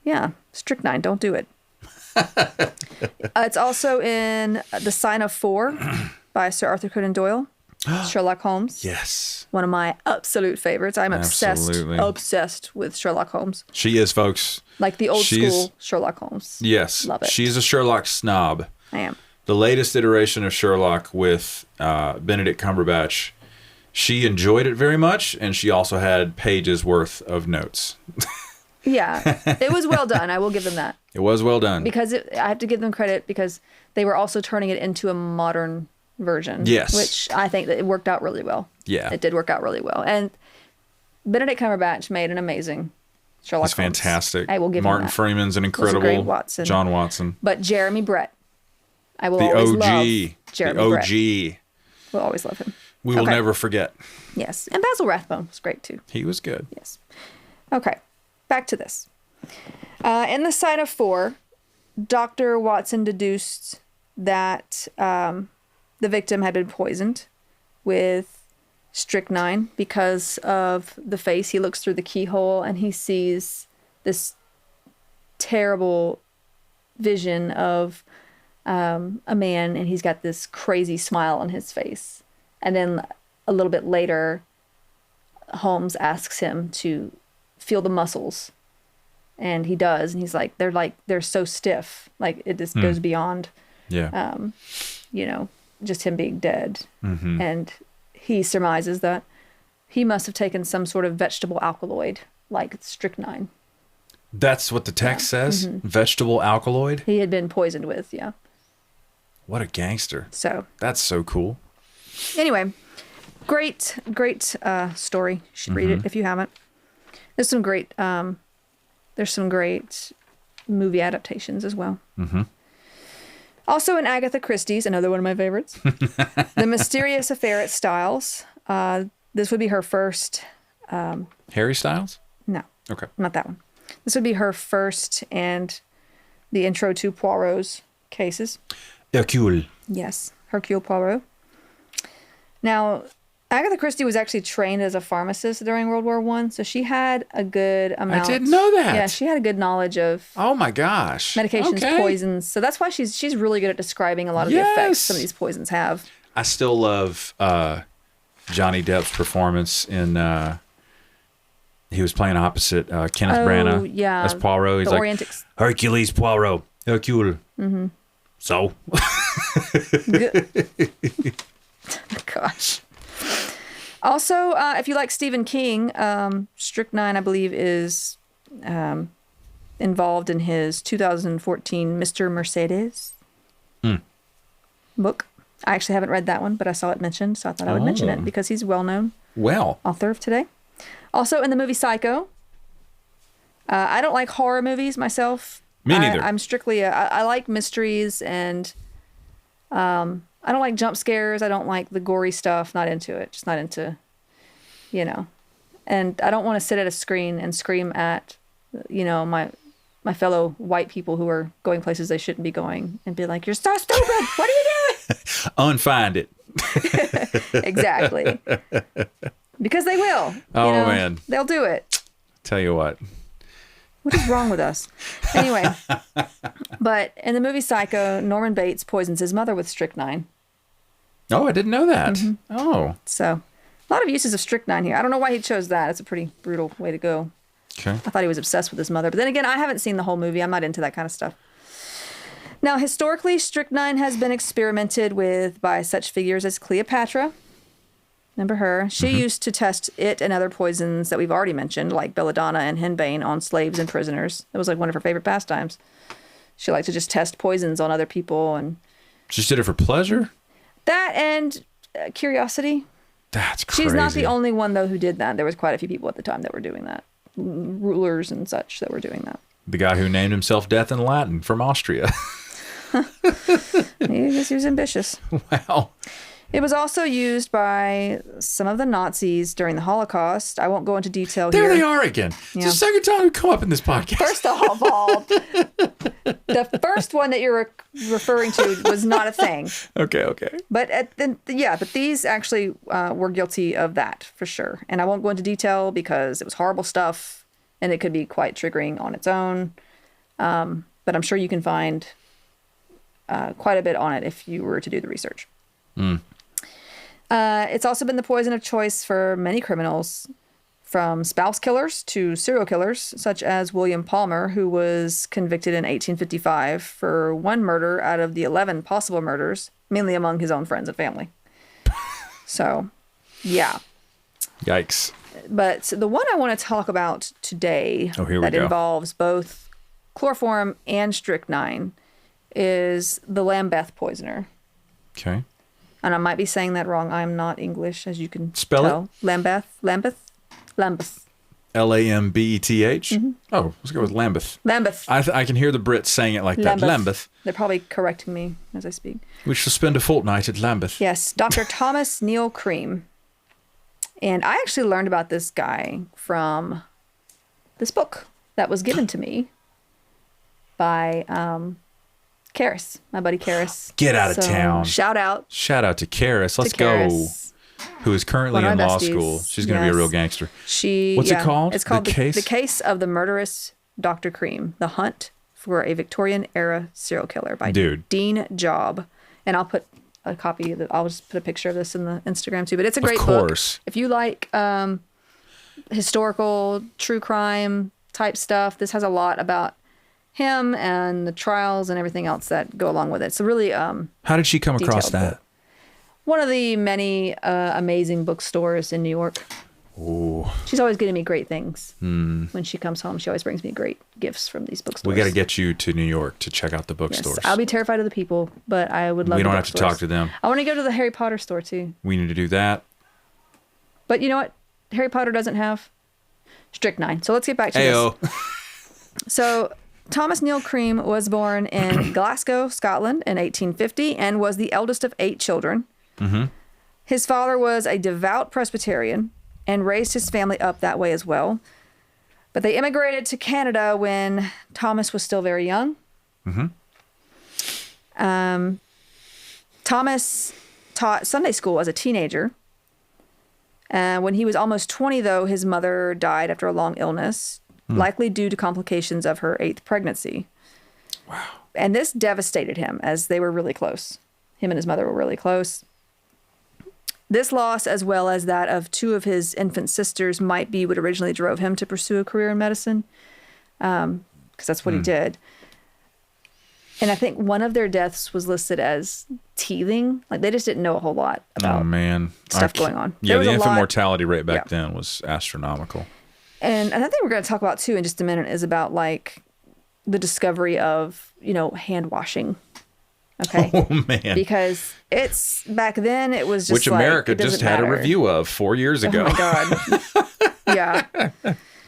yeah, strychnine, don't do it. It's also in The Sign of Four by Sir Arthur Conan Doyle. Sherlock Holmes. Yes. One of my absolute favorites. I'm obsessed with Sherlock Holmes. She is, folks. Like the old school Sherlock Holmes. Yes. Love it. She's a Sherlock snob. I am. The latest iteration of Sherlock with Benedict Cumberbatch, she enjoyed it very much, and she also had pages worth of notes. Yeah. It was well done. I will give them that. It was well done. Because I have to give them credit because they were also turning it into a modern version. Yes. Which I think that it worked out really well. Yeah. It did work out really well. And Benedict Cumberbatch made an amazing Sherlock Holmes. He's fantastic. I will give Martin him that. Freeman's an incredible Great Watson. John Watson. But Jeremy Brett. I will The always OG. love Jeremy The Brett. OG. We'll always love him. We will never forget. Yes. And Basil Rathbone was great too. He was good. Yes. Okay. back to this. In the sign of 4, Dr. Watson deduced that the victim had been poisoned with strychnine because of the face. He looks through the keyhole and he sees this terrible vision of a man, and he's got this crazy smile on his face. And then a little bit later, Holmes asks him to feel the muscles, and he does, and he's like, they're so stiff, like it just goes beyond, just him being dead. And he surmises that he must have taken some sort of vegetable alkaloid, like strychnine. That's what the text says? Vegetable alkaloid? He had been poisoned with, yeah. What a gangster. So. That's so cool. Anyway, great story. You should read it if you haven't. There's some great movie adaptations as well. Also in Agatha Christie's, another one of my favorites, The Mysterious Affair at Styles. This would be her first... Harry Styles? No. Okay. Not that one. This would be her first and the intro to Poirot's cases. Hercule. Yes, Hercule Poirot. Now, Agatha Christie was actually trained as a pharmacist during World War I, so she had a good amount. I didn't know that. Yeah, she had a good knowledge of. Oh my gosh. Medications, poisons. So that's why she's really good at describing a lot of the effects some of these poisons have. I still love Johnny Depp's performance in. He was playing opposite Kenneth Branagh as Poirot. He's the like Orientics. Hercules Poirot, Hercule. So. Gosh. Also, if you like Stephen King, Strychnine, I believe, is involved in his 2014 Mr. Mercedes book. I actually haven't read that one, but I saw it mentioned, so I thought I would mention it because he's a well-known author of today. Also, in the movie Psycho, I don't like horror movies myself. Me neither. I'm strictly I like mysteries, and I don't like jump scares. I don't like the gory stuff. Not into it. Just not into, And I don't want to sit at a screen and scream at, my fellow white people who are going places they shouldn't be going and be like, "You're so stupid. What are you doing?" Unfind it. Exactly. Because they will. Man. They'll do it. Tell you what. What is wrong with us? Anyway, but in the movie Psycho, Norman Bates poisons his mother with strychnine. Oh, I didn't know that. Oh. So, a lot of uses of strychnine here. I don't know why he chose that. It's a pretty brutal way to go. Okay. I thought he was obsessed with his mother. But then again, I haven't seen the whole movie. I'm not into that kind of stuff. Now, historically, strychnine has been experimented with by such figures as Cleopatra. Remember her? She used to test it and other poisons that we've already mentioned, like belladonna and henbane, on slaves and prisoners. It was like one of her favorite pastimes. She liked to just test poisons on other people. And she just did it for pleasure? That and curiosity. That's crazy. She's not the only one, though, who did that. There was quite a few people at the time that were doing that. Rulers and such that were doing that. The guy who named himself Death in Latin from Austria. I guess he was ambitious. Wow. It was also used by some of the Nazis during the Holocaust. I won't go into detail here. There they are again. Yeah. It's the second time we come up in this podcast. First of all, the first one that you're referring to was not a thing. Okay. But but these actually were guilty of that for sure. And I won't go into detail because it was horrible stuff and it could be quite triggering on its own. But I'm sure you can find quite a bit on it if you were to do the research. It's also been the poison of choice for many criminals, from spouse killers to serial killers, such as William Palmer, who was convicted in 1855 for one murder out of the 11 possible murders, mainly among his own friends and family. So, yeah. Yikes. But the one I want to talk about today that involves both chloroform and strychnine is the Lambeth poisoner. Okay. And I might be saying that wrong. I'm not English, as you can Spell tell. it. Lambeth. Lambeth. Oh, let's go with Lambeth. Lambeth. I can hear the Brits saying it like that. Lambeth. They're probably correcting me as I speak. We shall spend a fortnight at Lambeth. Yes, Dr. Thomas Neil Cream. And I actually learned about this guy from this book that was given to me by Karis, my buddy Karis. Get out of town. Shout out to Karis. Let's go. Who is currently in law school. She's going to be a real gangster. What's it called? It's called the Case of the Murderous Dr. Cream, The Hunt for a Victorian-Era Serial Killer by Dean Job. And I'll put a copy, I'll just put a picture of this in the Instagram too. But it's a great book. If you like historical, true crime type stuff, this has a lot about him and the trials and everything else that go along with it. It's a really How did she come across that? Book. One of the many amazing bookstores in New York. Ooh. She's always getting me great things. When she comes home, she always brings me great gifts from these bookstores. We got to get you to New York to check out the bookstores. Yes, I'll be terrified of the people, but I would love We don't have to talk to them. I want to go to the Harry Potter store too. We need to do that. But you know what Harry Potter doesn't have? Strychnine. So let's get back to this. So Thomas Neil Cream was born in Glasgow, Scotland in 1850 and was the eldest of 8 children. Mm-hmm. His father was a devout Presbyterian and raised his family up that way as well. But they immigrated to Canada when Thomas was still very young. Mm-hmm. Thomas taught Sunday school as a teenager. When he was almost 20, though, his mother died after a long illness, likely due to complications of her 8th pregnancy. Wow. And this devastated him as they were really close. Him and his mother were really close. This loss, as well as that of 2 of his infant sisters, might be what originally drove him to pursue a career in medicine, because that's what he did. And I think one of their deaths was listed as teething. Like, they just didn't know a whole lot about stuff going on. Yeah, the infant mortality rate back then was astronomical. And I think we're going to talk about, too, in just a minute, is about, like, the discovery of, hand washing. Okay. Oh, man. Because it's back then, it was just which America just had a review of 4 years ago. Oh, my God. Yeah.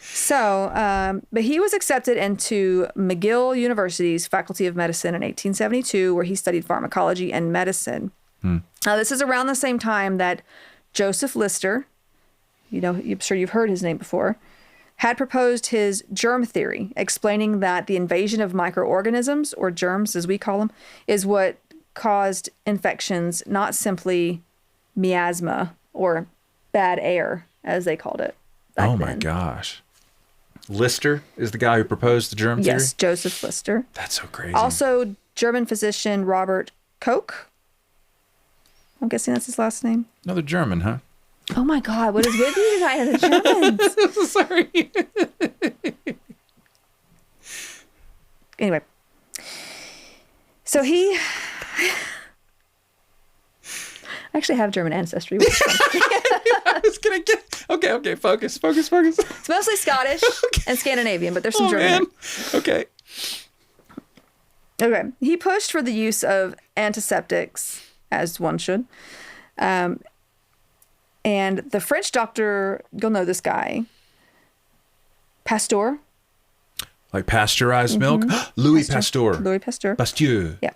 So, but he was accepted into McGill University's Faculty of Medicine in 1872, where he studied pharmacology and medicine. Now, this is around the same time that Joseph Lister, I'm sure you've heard his name before, had proposed his germ theory, explaining that the invasion of microorganisms, or germs as we call them, is what caused infections, not simply miasma or bad air, as they called it back then. My gosh. Lister is the guy who proposed the germ theory? Yes, Joseph Lister. That's so crazy. Also, German physician Robert Koch. I'm guessing that's his last name. Another German, huh? Oh my God, what is with you tonight and the Germans? Sorry. Anyway. So he... I actually have German ancestry. I was going to get... Okay, focus. It's mostly Scottish and Scandinavian, but there's some German. Man. Okay. Okay. He pushed for the use of antiseptics, as one should. And the French doctor, you'll know this guy, Pasteur. Like pasteurized milk? Louis Pasteur. Louis Pasteur. Pasteur. Yeah.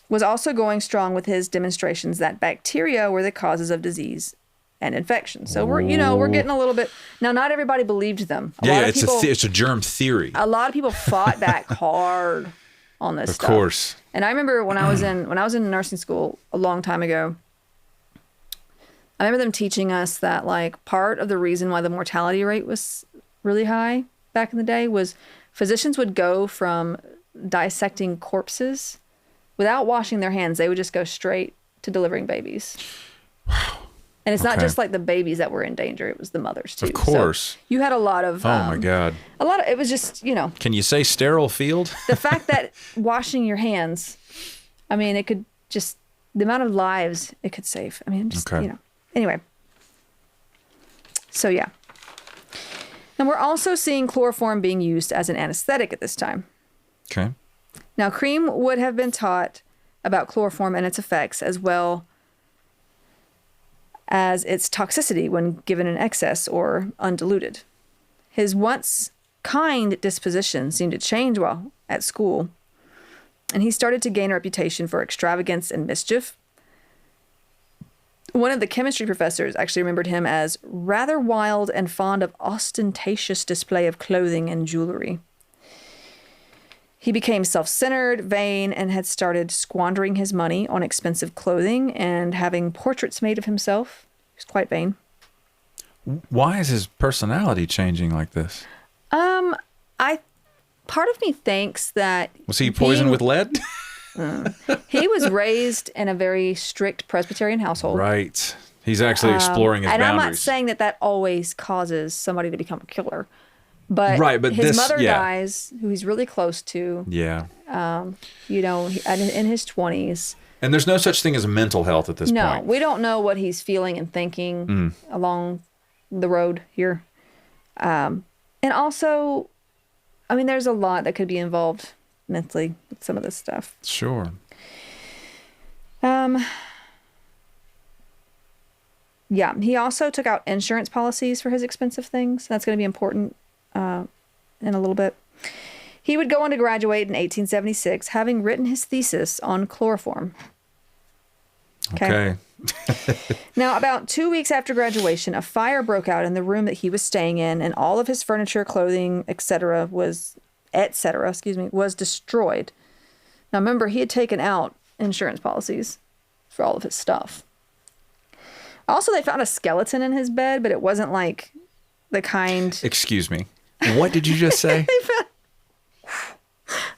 Was also going strong with his demonstrations that bacteria were the causes of disease and infection. So we're getting a little bit... Now, not everybody believed them. It's a germ theory. A lot of people fought back hard on this stuff. Of course. And I remember when I was in nursing school a long time ago, I remember them teaching us that, like, part of the reason why the mortality rate was really high back in the day was physicians would go from dissecting corpses without washing their hands. They would just go straight to delivering babies. Wow. And it's not just like the babies that were in danger. It was the mothers too. Of course. So you had a lot of... oh my God. It was just, Can you say sterile field? The fact that washing your hands, I mean, it could just... The amount of lives it could save. I mean, just, Anyway. So, yeah. And we're also seeing chloroform being used as an anesthetic at this time. Okay. Now, Cream would have been taught about chloroform and its effects, as well as its toxicity when given in excess or undiluted. His once kind disposition seemed to change while at school, and he started to gain a reputation for extravagance and mischief. One of the chemistry professors actually remembered him as rather wild and fond of ostentatious display of clothing and jewelry. He became self-centered, vain, and had started squandering his money on expensive clothing and having portraits made of himself. He was quite vain. Why is his personality changing like this? Part of me thinks that... Was he poisoned with lead? He was raised in a very strict Presbyterian household. Right. He's actually exploring his boundaries. And I'm not saying that always causes somebody to become a killer. But, but his mother dies, who he's really close to. Yeah. In his 20s. And there's no such thing as mental health at this point. No, we don't know what he's feeling and thinking along the road here. And also, I mean, there's a lot that could be involved mentally with some of this stuff. Sure. Yeah, he also took out insurance policies for his expensive things. That's going to be important in a little bit. He would go on to graduate in 1876, having written his thesis on chloroform. Okay. Now, about 2 weeks after graduation, a fire broke out in the room that he was staying in, and all of his furniture, clothing, etc., was destroyed. Now, remember, he had taken out insurance policies for all of his stuff. Also, they found a skeleton in his bed, but it wasn't like the kind... Excuse me. What did you just say?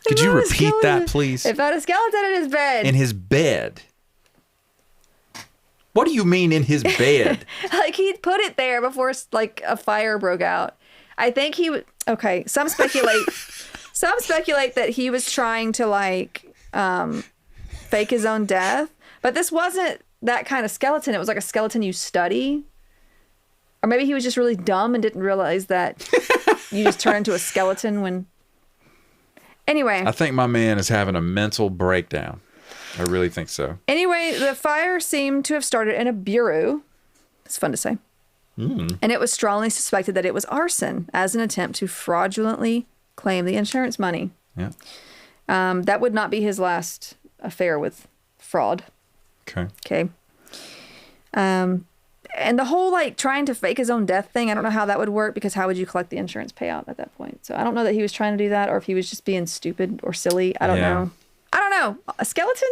Could you repeat that, please? They found a skeleton in his bed. In his bed? What do you mean in his bed? Like he'd put it there before like a fire broke out. I think he would. Okay, some speculate that he was trying to like fake his own death, but this wasn't that kind of skeleton. It was like a skeleton you study, or maybe he was just really dumb and didn't realize that you just turn into a skeleton when. Anyway, I think my man is having a mental breakdown. I really think so. Anyway, the fire seemed to have started in a bureau. It's fun to say. And it was strongly suspected that it was arson as an attempt to fraudulently claim the insurance money. Yeah. That would not be his last affair with fraud. Okay. And the whole like trying to fake his own death thing, I don't know how that would work because how would you collect the insurance payout at that point? So I don't know that he was trying to do that or if he was just being stupid or silly. I don't know. A skeleton?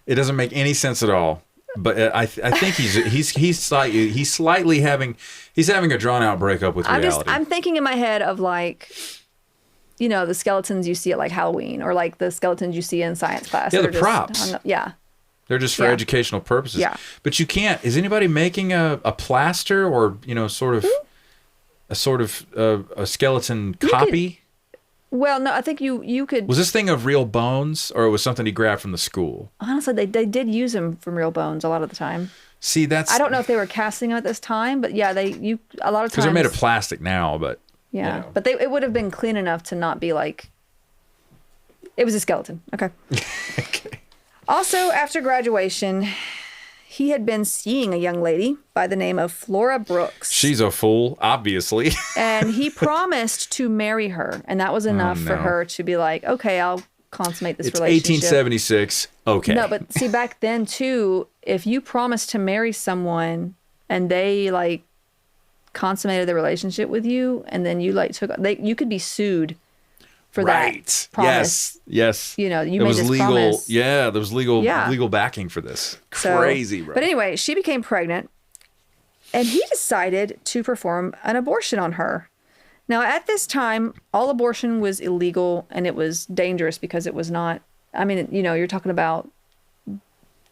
It doesn't make any sense at all. But I think he's slightly having a drawn out breakup with reality. I'm thinking in my head of like, you know, the skeletons you see at like Halloween or like the skeletons you see in science class. Yeah, the props. Yeah. They're just for educational purposes. Yeah. But you can't. Is anybody making a plaster or sort of a skeleton copy? Well, no, I think you could... Was this thing of real bones, or it was something he grabbed from the school? Honestly, they did use them from real bones a lot of the time. See, that's... I don't know if they were casting them at this time, but yeah, a lot of times... Because they're made of plastic now, but... Yeah, but it would have been clean enough to not be like... It was a skeleton. Okay. Okay. Also, after graduation, he had been seeing a young lady by the name of Flora Brooks. She's a fool, obviously. And he promised to marry her. And that was enough for her to be like, okay, I'll consummate this relationship. 1876. Okay. No, but see, back then, too, if you promised to marry someone and they, like, consummated the relationship with you and then you, like, you could be sued for that promise. Yes. You know, you made this legal, promise. Yeah, there was legal backing for this. Crazy, bro. But anyway, she became pregnant, and he decided to perform an abortion on her. Now, at this time, all abortion was illegal, and it was dangerous because it was not, I mean, you're talking about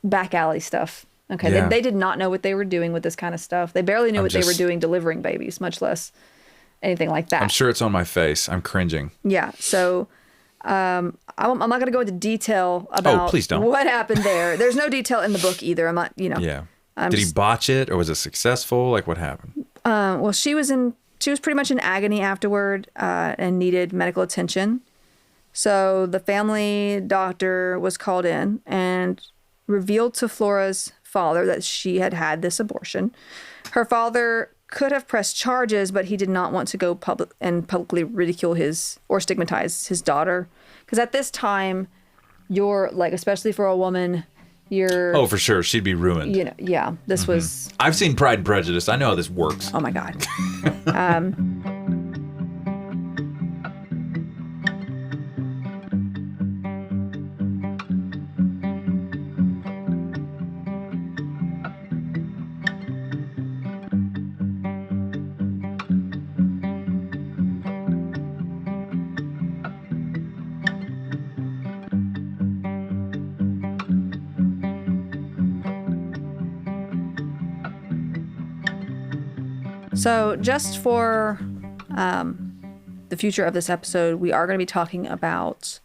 back alley stuff. Okay, Yeah. They did not know what they were doing with this kind of stuff. They barely knew what they were doing delivering babies, much less anything like that. I'm sure it's on my face. I'm cringing. Yeah. So I'm not going to go into detail about please don't. what happened there. There's no detail in the book either. I'm not, Yeah. Did he botch it or was it successful? Like what happened? Well, she was pretty much in agony afterward and needed medical attention. So the family doctor was called in and revealed to Flora's father that she had this abortion. Her father could have pressed charges, but he did not want to go publicly ridicule or stigmatize his daughter. Because at this time, you're like, especially for a woman, you're... Oh, for sure. She'd be ruined. This was... I've seen Pride and Prejudice. I know how this works. Oh, my God. So just for the future of this episode, we are going to be talking about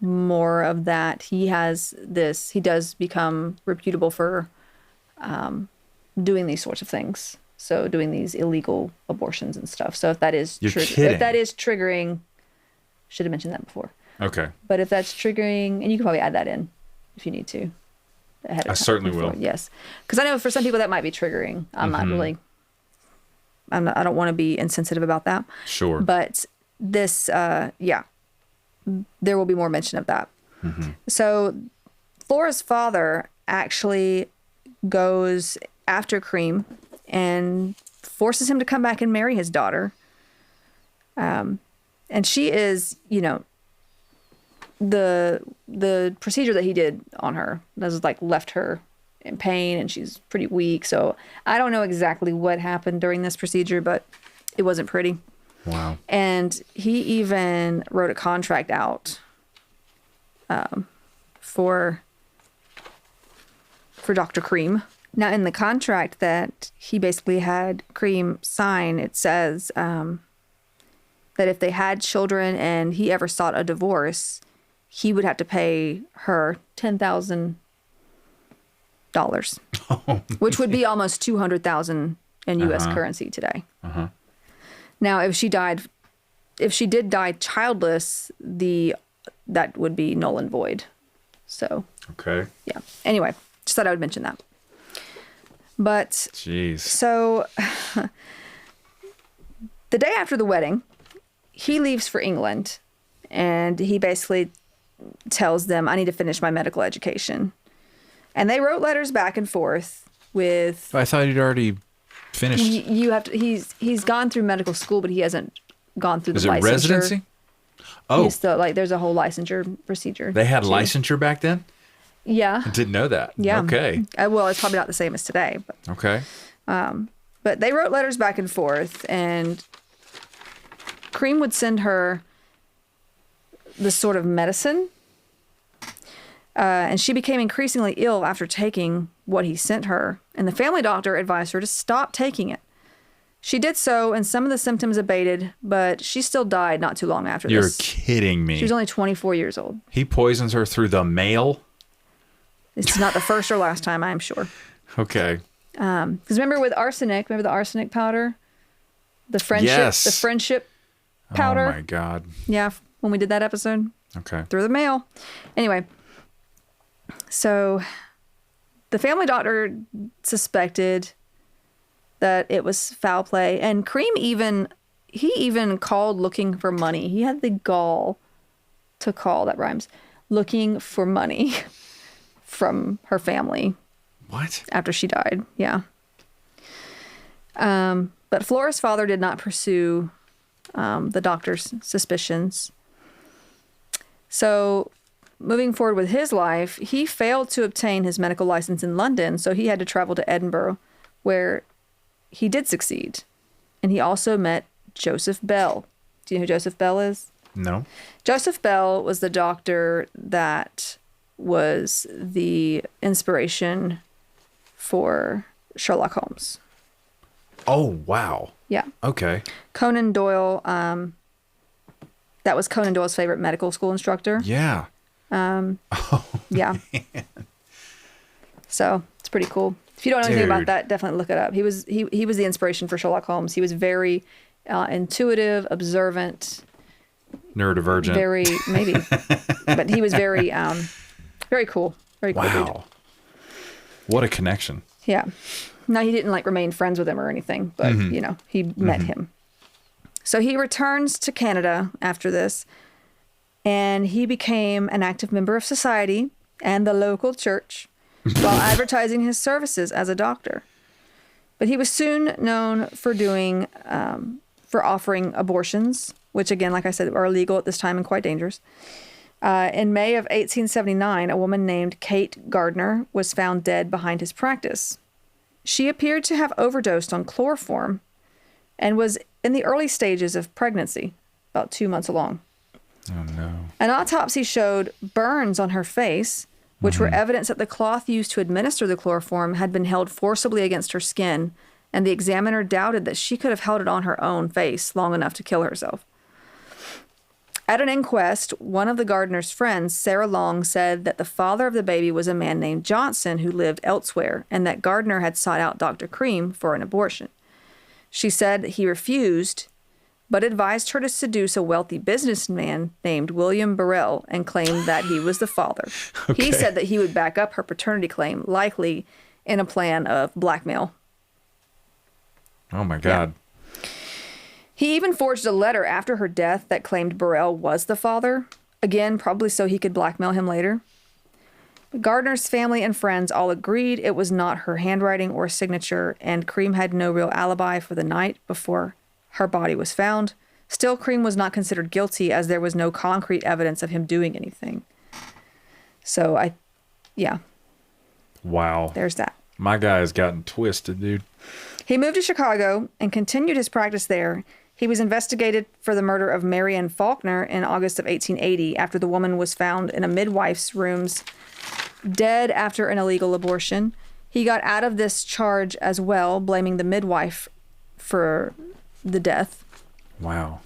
more of that. He does become reputable for doing these sorts of things. So doing these illegal abortions and stuff. So if that is triggering, should have mentioned that before. Okay. But if that's triggering, and you can probably add that in if you need to. Ahead of time. I certainly will. Yes. Because I know for some people that might be triggering. I'm not really, I don't want to be insensitive about that. Sure. But this, there will be more mention of that. Mm-hmm. So Flora's father actually goes after Cream and forces him to come back and marry his daughter. And she is, the procedure that he did on her has left her in pain, and she's pretty weak. So I don't know exactly what happened during this procedure, but it wasn't pretty. Wow. And he even wrote a contract out for Dr. Cream. Now, in the contract that he basically had Cream sign, it says that if they had children and he ever sought a divorce, he would have to pay her $10,000, which would be almost $200,000 in U.S. currency today. Now, if she did die childless, that would be null and void. So. Okay. Yeah. Anyway, just thought I would mention that. But. Jeez. So, the day after the wedding, he leaves for England, and he basically tells them, I need to finish my medical education. And they wrote letters back and forth with... I thought he'd already finished. You have to... He's gone through medical school, but he hasn't gone through the licensure. Is it residency? Oh. There's a whole licensure procedure. They had licensure back then? Yeah. I didn't know that. Yeah. Okay. Well, it's probably not the same as today. But, okay. But they wrote letters back and forth, and Cream would send her this sort of medicine. And she became increasingly ill after taking what he sent her. And the family doctor advised her to stop taking it. She did so, and some of the symptoms abated, but she still died not too long after this. You're kidding me. She was only 24 years old. He poisons her through the mail? It's not the first or last time, I'm sure. Okay. Because remember with arsenic, remember the arsenic powder? The friendship powder? Oh, my God. Yeah, when we did that episode. Okay. Through the mail. Anyway, so the family doctor suspected that it was foul play, and Cream even called looking for money. He had the gall to call, that rhymes, looking for money from her family. What? After she died, yeah. But Flora's father did not pursue the doctor's suspicions. So, moving forward with his life, he failed to obtain his medical license in London, so he had to travel to Edinburgh, where he did succeed. And he also met Joseph Bell. Do you know who Joseph Bell is? No. Joseph Bell was the doctor that was the inspiration for Sherlock Holmes. Oh, wow. Yeah. Okay. Conan Doyle, that was Conan Doyle's favorite medical school instructor. Yeah. Yeah. Man. So it's pretty cool. If you don't know anything about that, definitely look it up. He was the inspiration for Sherlock Holmes. He was very intuitive, observant, neurodivergent. Very maybe, but he was very very cool. Very cool. Wow. Dude. What a connection. Yeah. Now he didn't remain friends with him or anything, but he met him. So he returns to Canada after this, and he became an active member of society and the local church while advertising his services as a doctor. But he was soon known for for offering abortions, which again, like I said, are illegal at this time and quite dangerous. In May of 1879, a woman named Kate Gardner was found dead behind his practice. She appeared to have overdosed on chloroform and was in the early stages of pregnancy, about 2 months along. Oh, no. An autopsy showed burns on her face, which were evidence that the cloth used to administer the chloroform had been held forcibly against her skin and the examiner doubted that she could have held it on her own face long enough to kill herself. At an inquest, one of the gardener's friends, Sarah Long, said that the father of the baby was a man named Johnson who lived elsewhere, and that Gardner had sought out Dr. Cream for an abortion. She said he refused, but advised her to seduce a wealthy businessman named William Burrell and claimed that he was the father. Okay. He said that he would back up her paternity claim, likely in a plan of blackmail. Oh, my God. Yeah. He even forged a letter after her death that claimed Burrell was the father. Again, probably so he could blackmail him later. Gardner's family and friends all agreed it was not her handwriting or signature, and Cream had no real alibi for the night before her body was found. Still, Cream was not considered guilty as there was no concrete evidence of him doing anything. So, yeah. Wow. There's that. My guy has gotten twisted, dude. He moved to Chicago and continued his practice there. He was investigated for the murder of Marianne Faulkner in August of 1880 after the woman was found in a midwife's rooms dead after an illegal abortion. He got out of this charge as well, blaming the midwife for the death. Wow.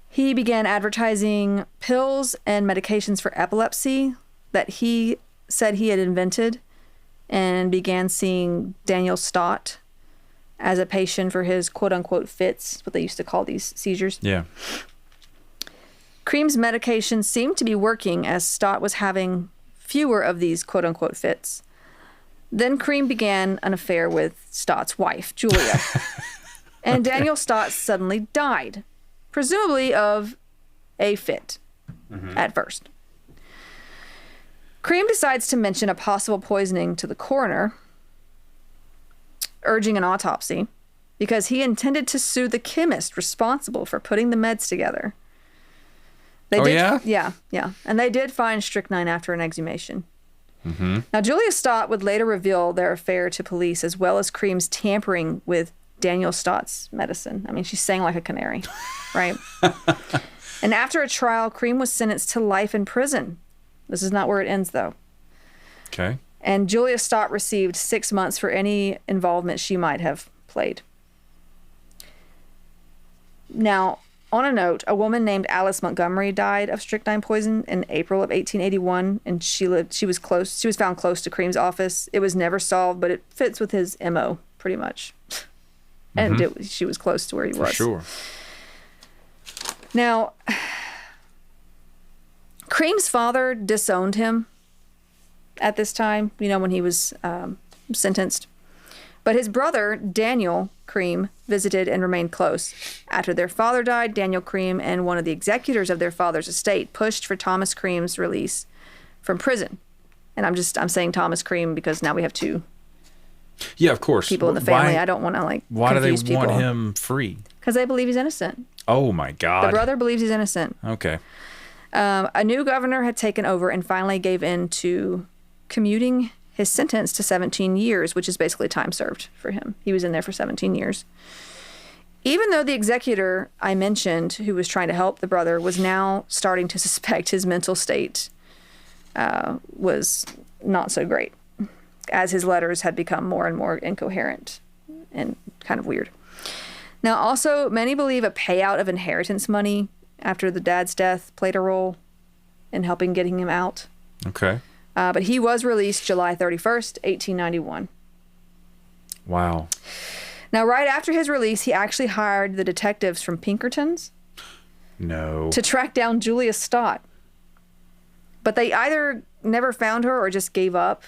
He began advertising pills and medications for epilepsy that he said he had invented and began seeing Daniel Stott as a patient for his quote-unquote fits, what they used to call these seizures. Yeah. Cream's medication seemed to be working as Stott was having fewer of these quote-unquote fits. Then Cream began an affair with Stott's wife, Julia. And okay. Daniel Stott suddenly died, presumably of a fit at first. Cream decides to mention a possible poisoning to the coroner, urging an autopsy, because he intended to sue the chemist responsible for putting the meds together. Yeah? Yeah. And they did find strychnine after an exhumation. Mm-hmm. Now, Julia Stott would later reveal their affair to police, as well as Cream's tampering with Daniel Stott's medicine. I mean, she sang like a canary, right? And after a trial, Cream was sentenced to life in prison. This is not where it ends, though. Okay. And Julia Stott received 6 months for any involvement she might have played. Now, on a note, a woman named Alice Montgomery died of strychnine poison in April of 1881, and she was found close to Cream's office. It was never solved, but it fits with his MO pretty much. And she was close to where he was. For sure. Now, Cream's father disowned him at this time, when he was sentenced. But his brother, Daniel Cream, visited and remained close. After their father died, Daniel Cream and one of the executors of their father's estate pushed for Thomas Cream's release from prison. And I'm saying Thomas Cream because now we have two of course. people in the family. I don't want to why do they confuse want people. him free? Because they believe he's innocent. Oh my God. The brother believes he's innocent. Okay. A new governor had taken over and finally gave in to commuting his sentence to 17 years, which is basically time served for him. He was in there for 17 years. Even though the executor I mentioned, who was trying to help the brother, was now starting to suspect his mental state was not so great, as his letters had become more and more incoherent and kind of weird. Now, also, many believe a payout of inheritance money after the dad's death played a role in helping getting him out. Okay. But he was released July 31st, 1891. Wow. Now, right after his release, he actually hired the detectives from Pinkerton's to track down Julia Stott. But they either never found her or just gave up,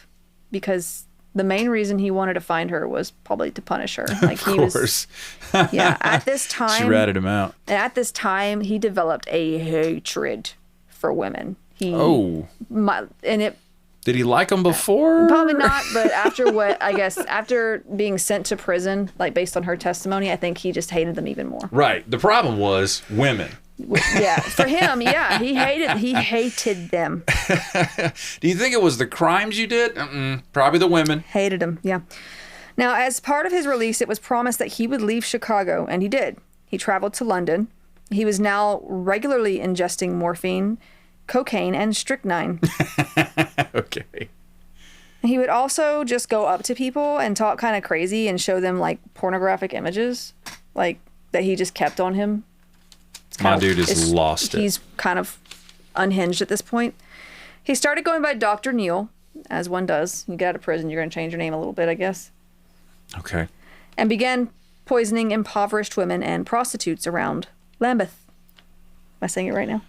because the main reason he wanted to find her was probably to punish her. Of course. At this time... She ratted him out. At this time, he developed a hatred for women. Did he like them before? Probably not, but after being sent to prison, based on her testimony, I think he just hated them even more. Right. The problem was women. Yeah, for him, he hated them. Do you think it was the crimes you did? Probably the women. Hated them, yeah. Now, as part of his release, it was promised that he would leave Chicago, and he did. He traveled to London. He was now regularly ingesting morphine, cocaine, and strychnine. Okay. He would also just go up to people and talk kind of crazy and show them like pornographic images, like that he just kept on him. My dude has lost it. He's kind of unhinged at this point. He started going by Dr. Neal, as one does. You get out of prison, you're going to change your name a little bit, I guess. Okay. And began poisoning impoverished women and prostitutes around Lambeth. Am I saying it right now?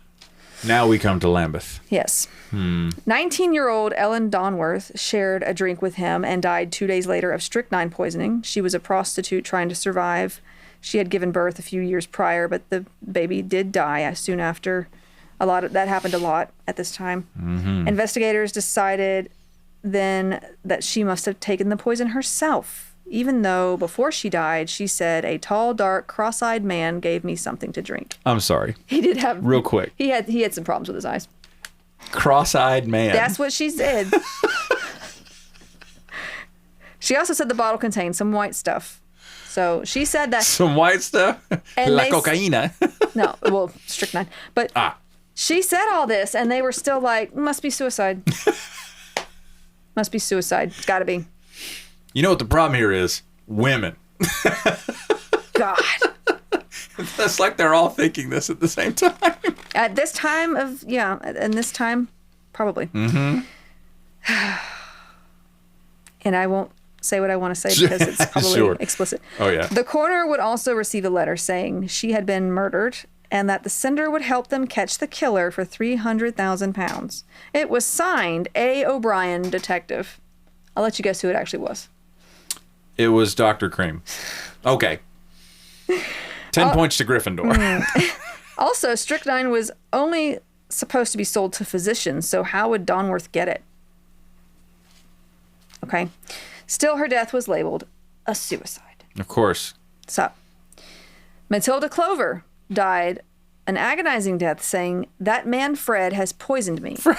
Now we come to Lambeth. Yes. 19-year-old Ellen Donworth shared a drink with him and died 2 days later of strychnine poisoning. She was a prostitute trying to survive. She had given birth a few years prior, but the baby did die soon after. That happened a lot at this time. Mm-hmm. Investigators decided then that she must have taken the poison herself, even though before she died, she said, "A tall, dark, cross-eyed man gave me something to drink." I'm sorry. He did have... Real quick. He had some problems with his eyes. Cross-eyed man. That's what she said. She also said the bottle contained some white stuff. So she said that... Some white stuff? And La cocaína. No, well, strychnine. But she said all this, and they were still like, must be suicide. Must be suicide. Gotta be. You know what the problem here is? Women. God. That's like they're all thinking this at the same time. At this time and this time, probably. Mm-hmm. And I won't say what I want to say because it's probably explicit. Oh, yeah. The coroner would also receive a letter saying she had been murdered and that the sender would help them catch the killer for £300,000. It was signed A. O'Brien, detective. I'll let you guess who it actually was. It was Dr. Cream. Okay. 10 points to Gryffindor. Also, strychnine was only supposed to be sold to physicians, so how would Donworth get it? Okay. Still, her death was labeled a suicide. Of course. So, Matilda Clover died an agonizing death saying, "That man Fred has poisoned me." Fred.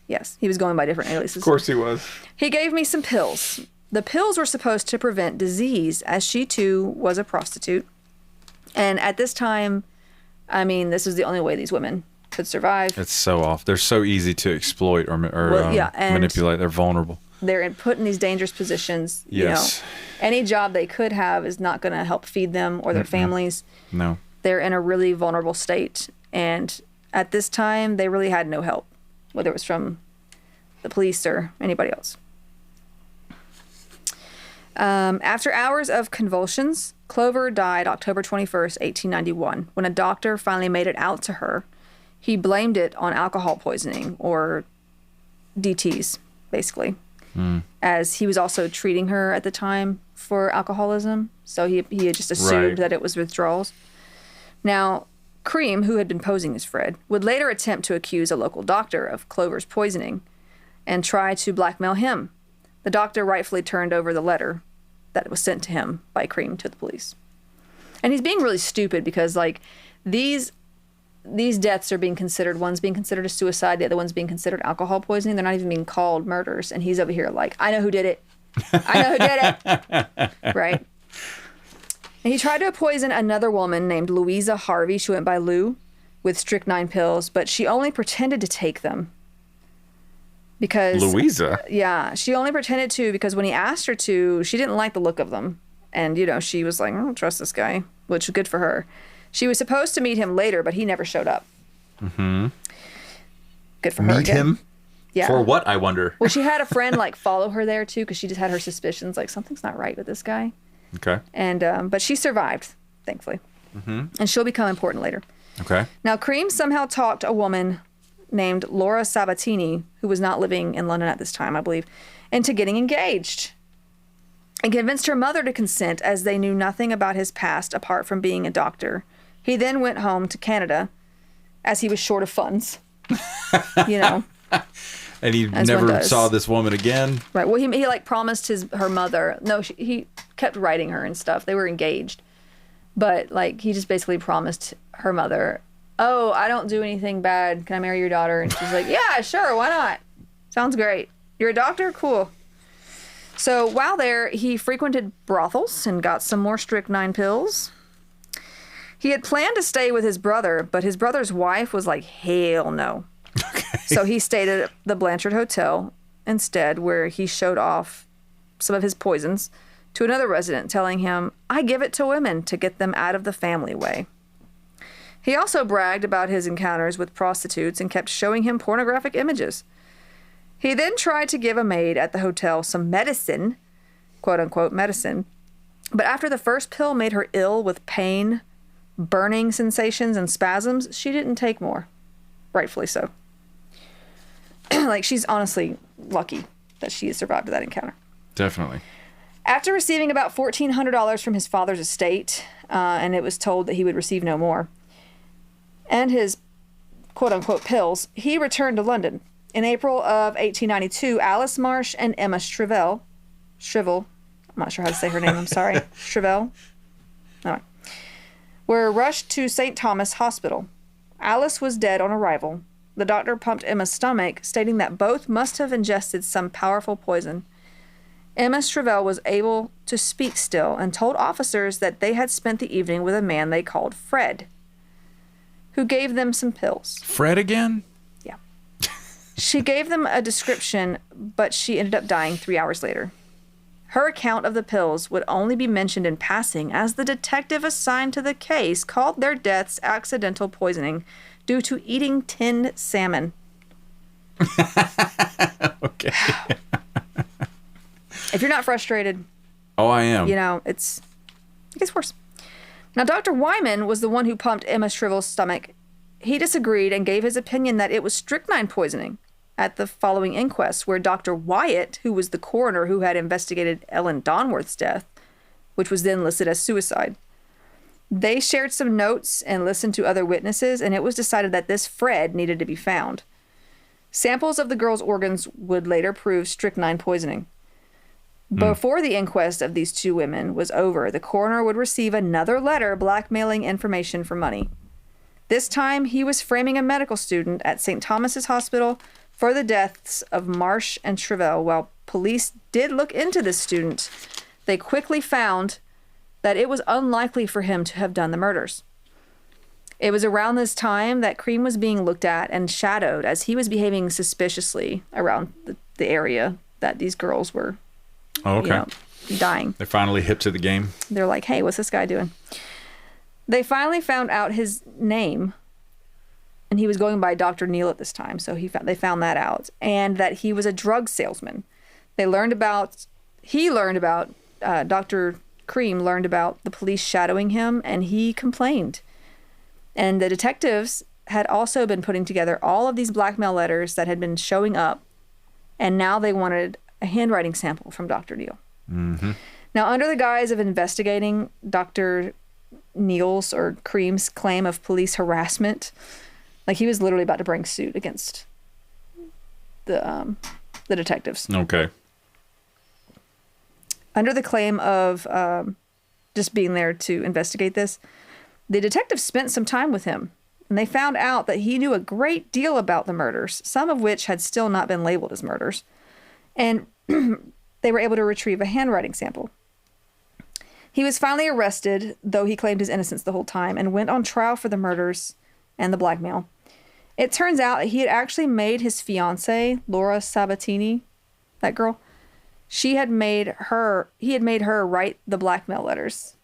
Yes, he was going by different aliases. Of course he was. "He gave me some pills. The pills were supposed to prevent disease, as she too was a prostitute. And at this time, I mean, this was the only way these women could survive." It's so off. They're so easy to exploit or manipulate. They're vulnerable. They're put in these dangerous positions. Yes. You know, any job they could have is not going to help feed them or their families. No. They're in a really vulnerable state. And at this time, they really had no help, whether it was from the police or anybody else. After hours of convulsions, Clover died October 21st, 1891. When a doctor finally made it out to her, he blamed it on alcohol poisoning, or DTs, basically, as he was also treating her at the time for alcoholism. So he had just assumed that it was withdrawals. Now, Cream, who had been posing as Fred, would later attempt to accuse a local doctor of Clover's poisoning and try to blackmail him. The doctor rightfully turned over the letter that was sent to him by Cream to the police. And he's being really stupid because, like, these deaths are being considered, one's being considered a suicide, the other one's being considered alcohol poisoning. They're not even being called murders. And he's over here like, I know who did it. I know who did it. Right? And he tried to poison another woman named Louisa Harvey. She went by Lou, with strychnine pills, but she only pretended to take them. Because Louisa? Yeah, she only pretended to because when he asked her to, she didn't like the look of them. And, you know, she was like, I don't trust this guy, which was good for her. She was supposed to meet him later, but he never showed up. Mm-hmm. Good for her. Meet him? Yeah. For what, I wonder? Well, she had a friend, like, follow her there, too, because she just had her suspicions, like, something's not right with this guy. Okay. And, but she survived, thankfully. Mm-hmm. And she'll become important later. Okay. Now, Cream somehow talked a woman named Laura Sabatini, who was not living in London at this time, I believe, into getting engaged. And convinced her mother to consent, as they knew nothing about his past apart from being a doctor. He then went home to Canada, as he was short of funds. You know. And he never saw this woman again. Right. Well, he like promised her mother. No, he kept writing her and stuff. They were engaged, but like he just basically promised her mother, "Oh, I don't do anything bad. Can I marry your daughter?" And she's like, "Yeah, sure. Why not? Sounds great. You're a doctor? Cool." So while there, he frequented brothels and got some more strychnine pills. He had planned to stay with his brother, but his brother's wife was like, hell no. Okay. So he stayed at the Blanchard Hotel, instead, where he showed off some of his poisons to another resident, telling him, "I give it to women to get them out of the family way." He also bragged about his encounters with prostitutes and kept showing him pornographic images. He then tried to give a maid at the hotel some medicine, quote-unquote medicine, but after the first pill made her ill with pain, burning sensations, and spasms, she didn't take more. Rightfully so. Like, she's honestly lucky that she survived that encounter. Definitely. After receiving about $1,400 from his father's estate, and it was told that he would receive no more, and his quote-unquote pills, he returned to London. In April of 1892, Alice Marsh and Emma Shrivel, I'm not sure how to say her name, I'm sorry, Shrivel, no, were rushed to St. Thomas Hospital. Alice was dead on arrival. The doctor pumped Emma's stomach, stating that both must have ingested some powerful poison. Emma Shrivel was able to speak still and told officers that they had spent the evening with a man they called Fred, who gave them some pills. Fred again? Yeah. She gave them a description, but she ended up dying 3 hours later. Her account of the pills would only be mentioned in passing, as the detective assigned to the case called their deaths accidental poisoning due to eating tinned salmon. Okay. If you're not frustrated... Oh, I am. You know, it gets worse. Now, Dr. Wyman was the one who pumped Emma Shrivel's stomach. He disagreed and gave his opinion that it was strychnine poisoning at the following inquest, where Dr. Wyatt, who was the coroner who had investigated Ellen Donworth's death, which was then listed as suicide, they shared some notes and listened to other witnesses, and it was decided that this Fred needed to be found. Samples of the girl's organs would later prove strychnine poisoning. Before the inquest of these two women was over, the coroner would receive another letter blackmailing information for money. This time, he was framing a medical student at St. Thomas's Hospital for the deaths of Marsh and Shrivel. While police did look into this student, they quickly found that it was unlikely for him to have done the murders. It was around this time that Cream was being looked at and shadowed, as he was behaving suspiciously around the area that these girls were dying. They're finally hip to the game. They're like, hey, what's this guy doing? They finally found out his name, and he was going by Dr. Neal at this time, so they found that out, and that he was a drug salesman. Dr. Cream learned about the police shadowing him, and he complained. And the detectives had also been putting together all of these blackmail letters that had been showing up, and now they wanted a handwriting sample from Dr. Neal. Mm-hmm. Now, under the guise of investigating Dr. Neal's or Cream's claim of police harassment, like, he was literally about to bring suit against the detectives. Okay. Under the claim of just being there to investigate this, the detectives spent some time with him, and they found out that he knew a great deal about the murders, some of which had still not been labeled as murders, and they were able to retrieve a handwriting sample. He was finally arrested, though he claimed his innocence the whole time, and went on trial for the murders and the blackmail. It turns out that he had actually made his fiancée, Laura Sabatini, that girl, he had made her write the blackmail letters.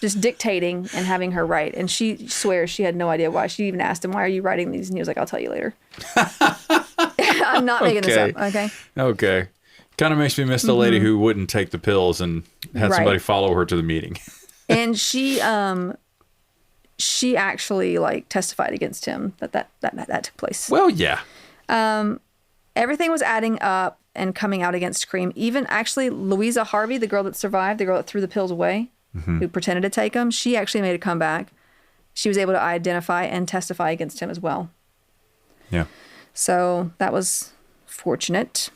Just dictating and having her write. And she swears she had no idea why. She even asked him, why are you writing these? And he was like, I'll tell you later. I'm not making this up, okay? Okay. Kind of makes me miss the lady who wouldn't take the pills and had somebody follow her to the meeting. And she actually, like, testified against him that took place. Well, yeah. Everything was adding up and coming out against Cream. Even actually Louisa Harvey, the girl that survived, the girl that threw the pills away, who pretended to take them, she actually made a comeback. She was able to identify and testify against him as well. Yeah. So that was fortunate.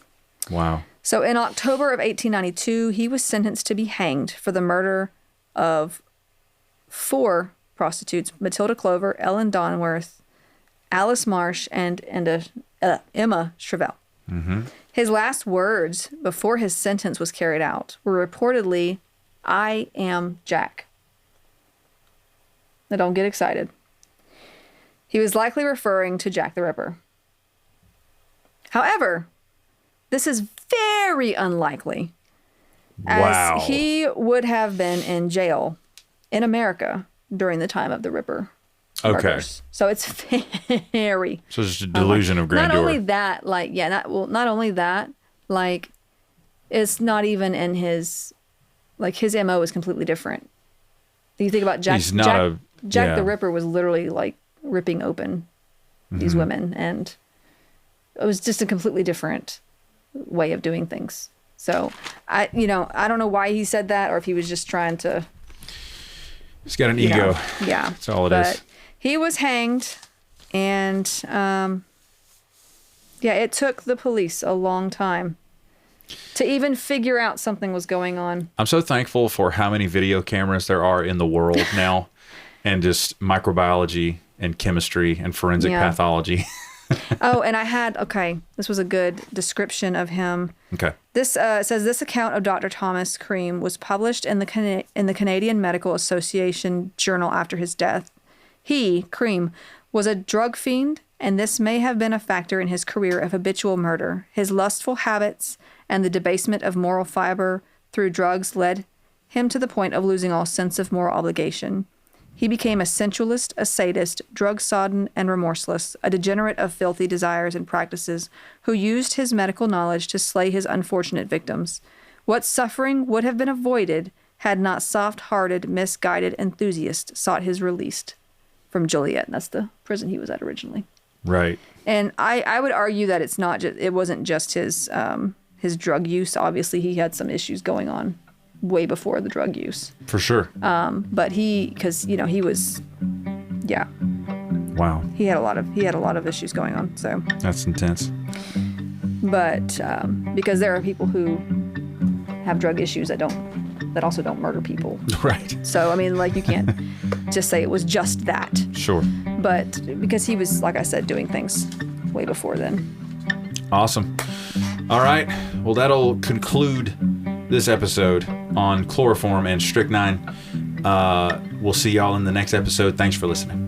Wow. So in October of 1892, he was sentenced to be hanged for the murder of 4 prostitutes: Matilda Clover, Ellen Donworth, Alice Marsh, and Emma Shrivel. Mm-hmm. His last words before his sentence was carried out were reportedly, "I am Jack." Now don't get excited. He was likely referring to Jack the Ripper. However, this is very unlikely, as Wow. he would have been in jail in America during the time of the Ripper murders. So it's very So it's just a delusion of grandeur. Not only that, not only that, like, it's not even in his, like, his MO is completely different. You think about Jack the Ripper was literally like ripping open these women, and it was just a completely different way of doing things. So I don't know why he said that, or if he was just trying to. He's got an ego. Yeah. That's all it is. But he was hanged, and it took the police a long time to even figure out something was going on. I'm so thankful for how many video cameras there are in the world now, and just microbiology and chemistry and forensic pathology. Oh, and this was a good description of him. Okay. This says this account of Dr. Thomas Cream was published in the Canadian Medical Association journal after his death. He, Cream, was a drug fiend, and this may have been a factor in his career of habitual murder. His lustful habits and the debasement of moral fiber through drugs led him to the point of losing all sense of moral obligation. He became a sensualist, a sadist, drug-sodden and remorseless, a degenerate of filthy desires and practices, who used his medical knowledge to slay his unfortunate victims. What suffering would have been avoided had not soft-hearted, misguided enthusiasts sought his release from Joliet. And that's the prison he was at originally. Right. And I would argue that it wasn't just his drug use. Obviously, he had some issues going on way before the drug use. For sure. But he was, Wow. he had a lot of issues going on. So That's intense. but because there are people who have drug issues that also don't murder people. Right. So I mean, like, you can't just say it was just that. Sure. But because he was, like I said, doing things way before then. Awesome. All right. Well, that'll conclude this episode on chloroform and strychnine. We'll see y'all in the next episode. Thanks for listening.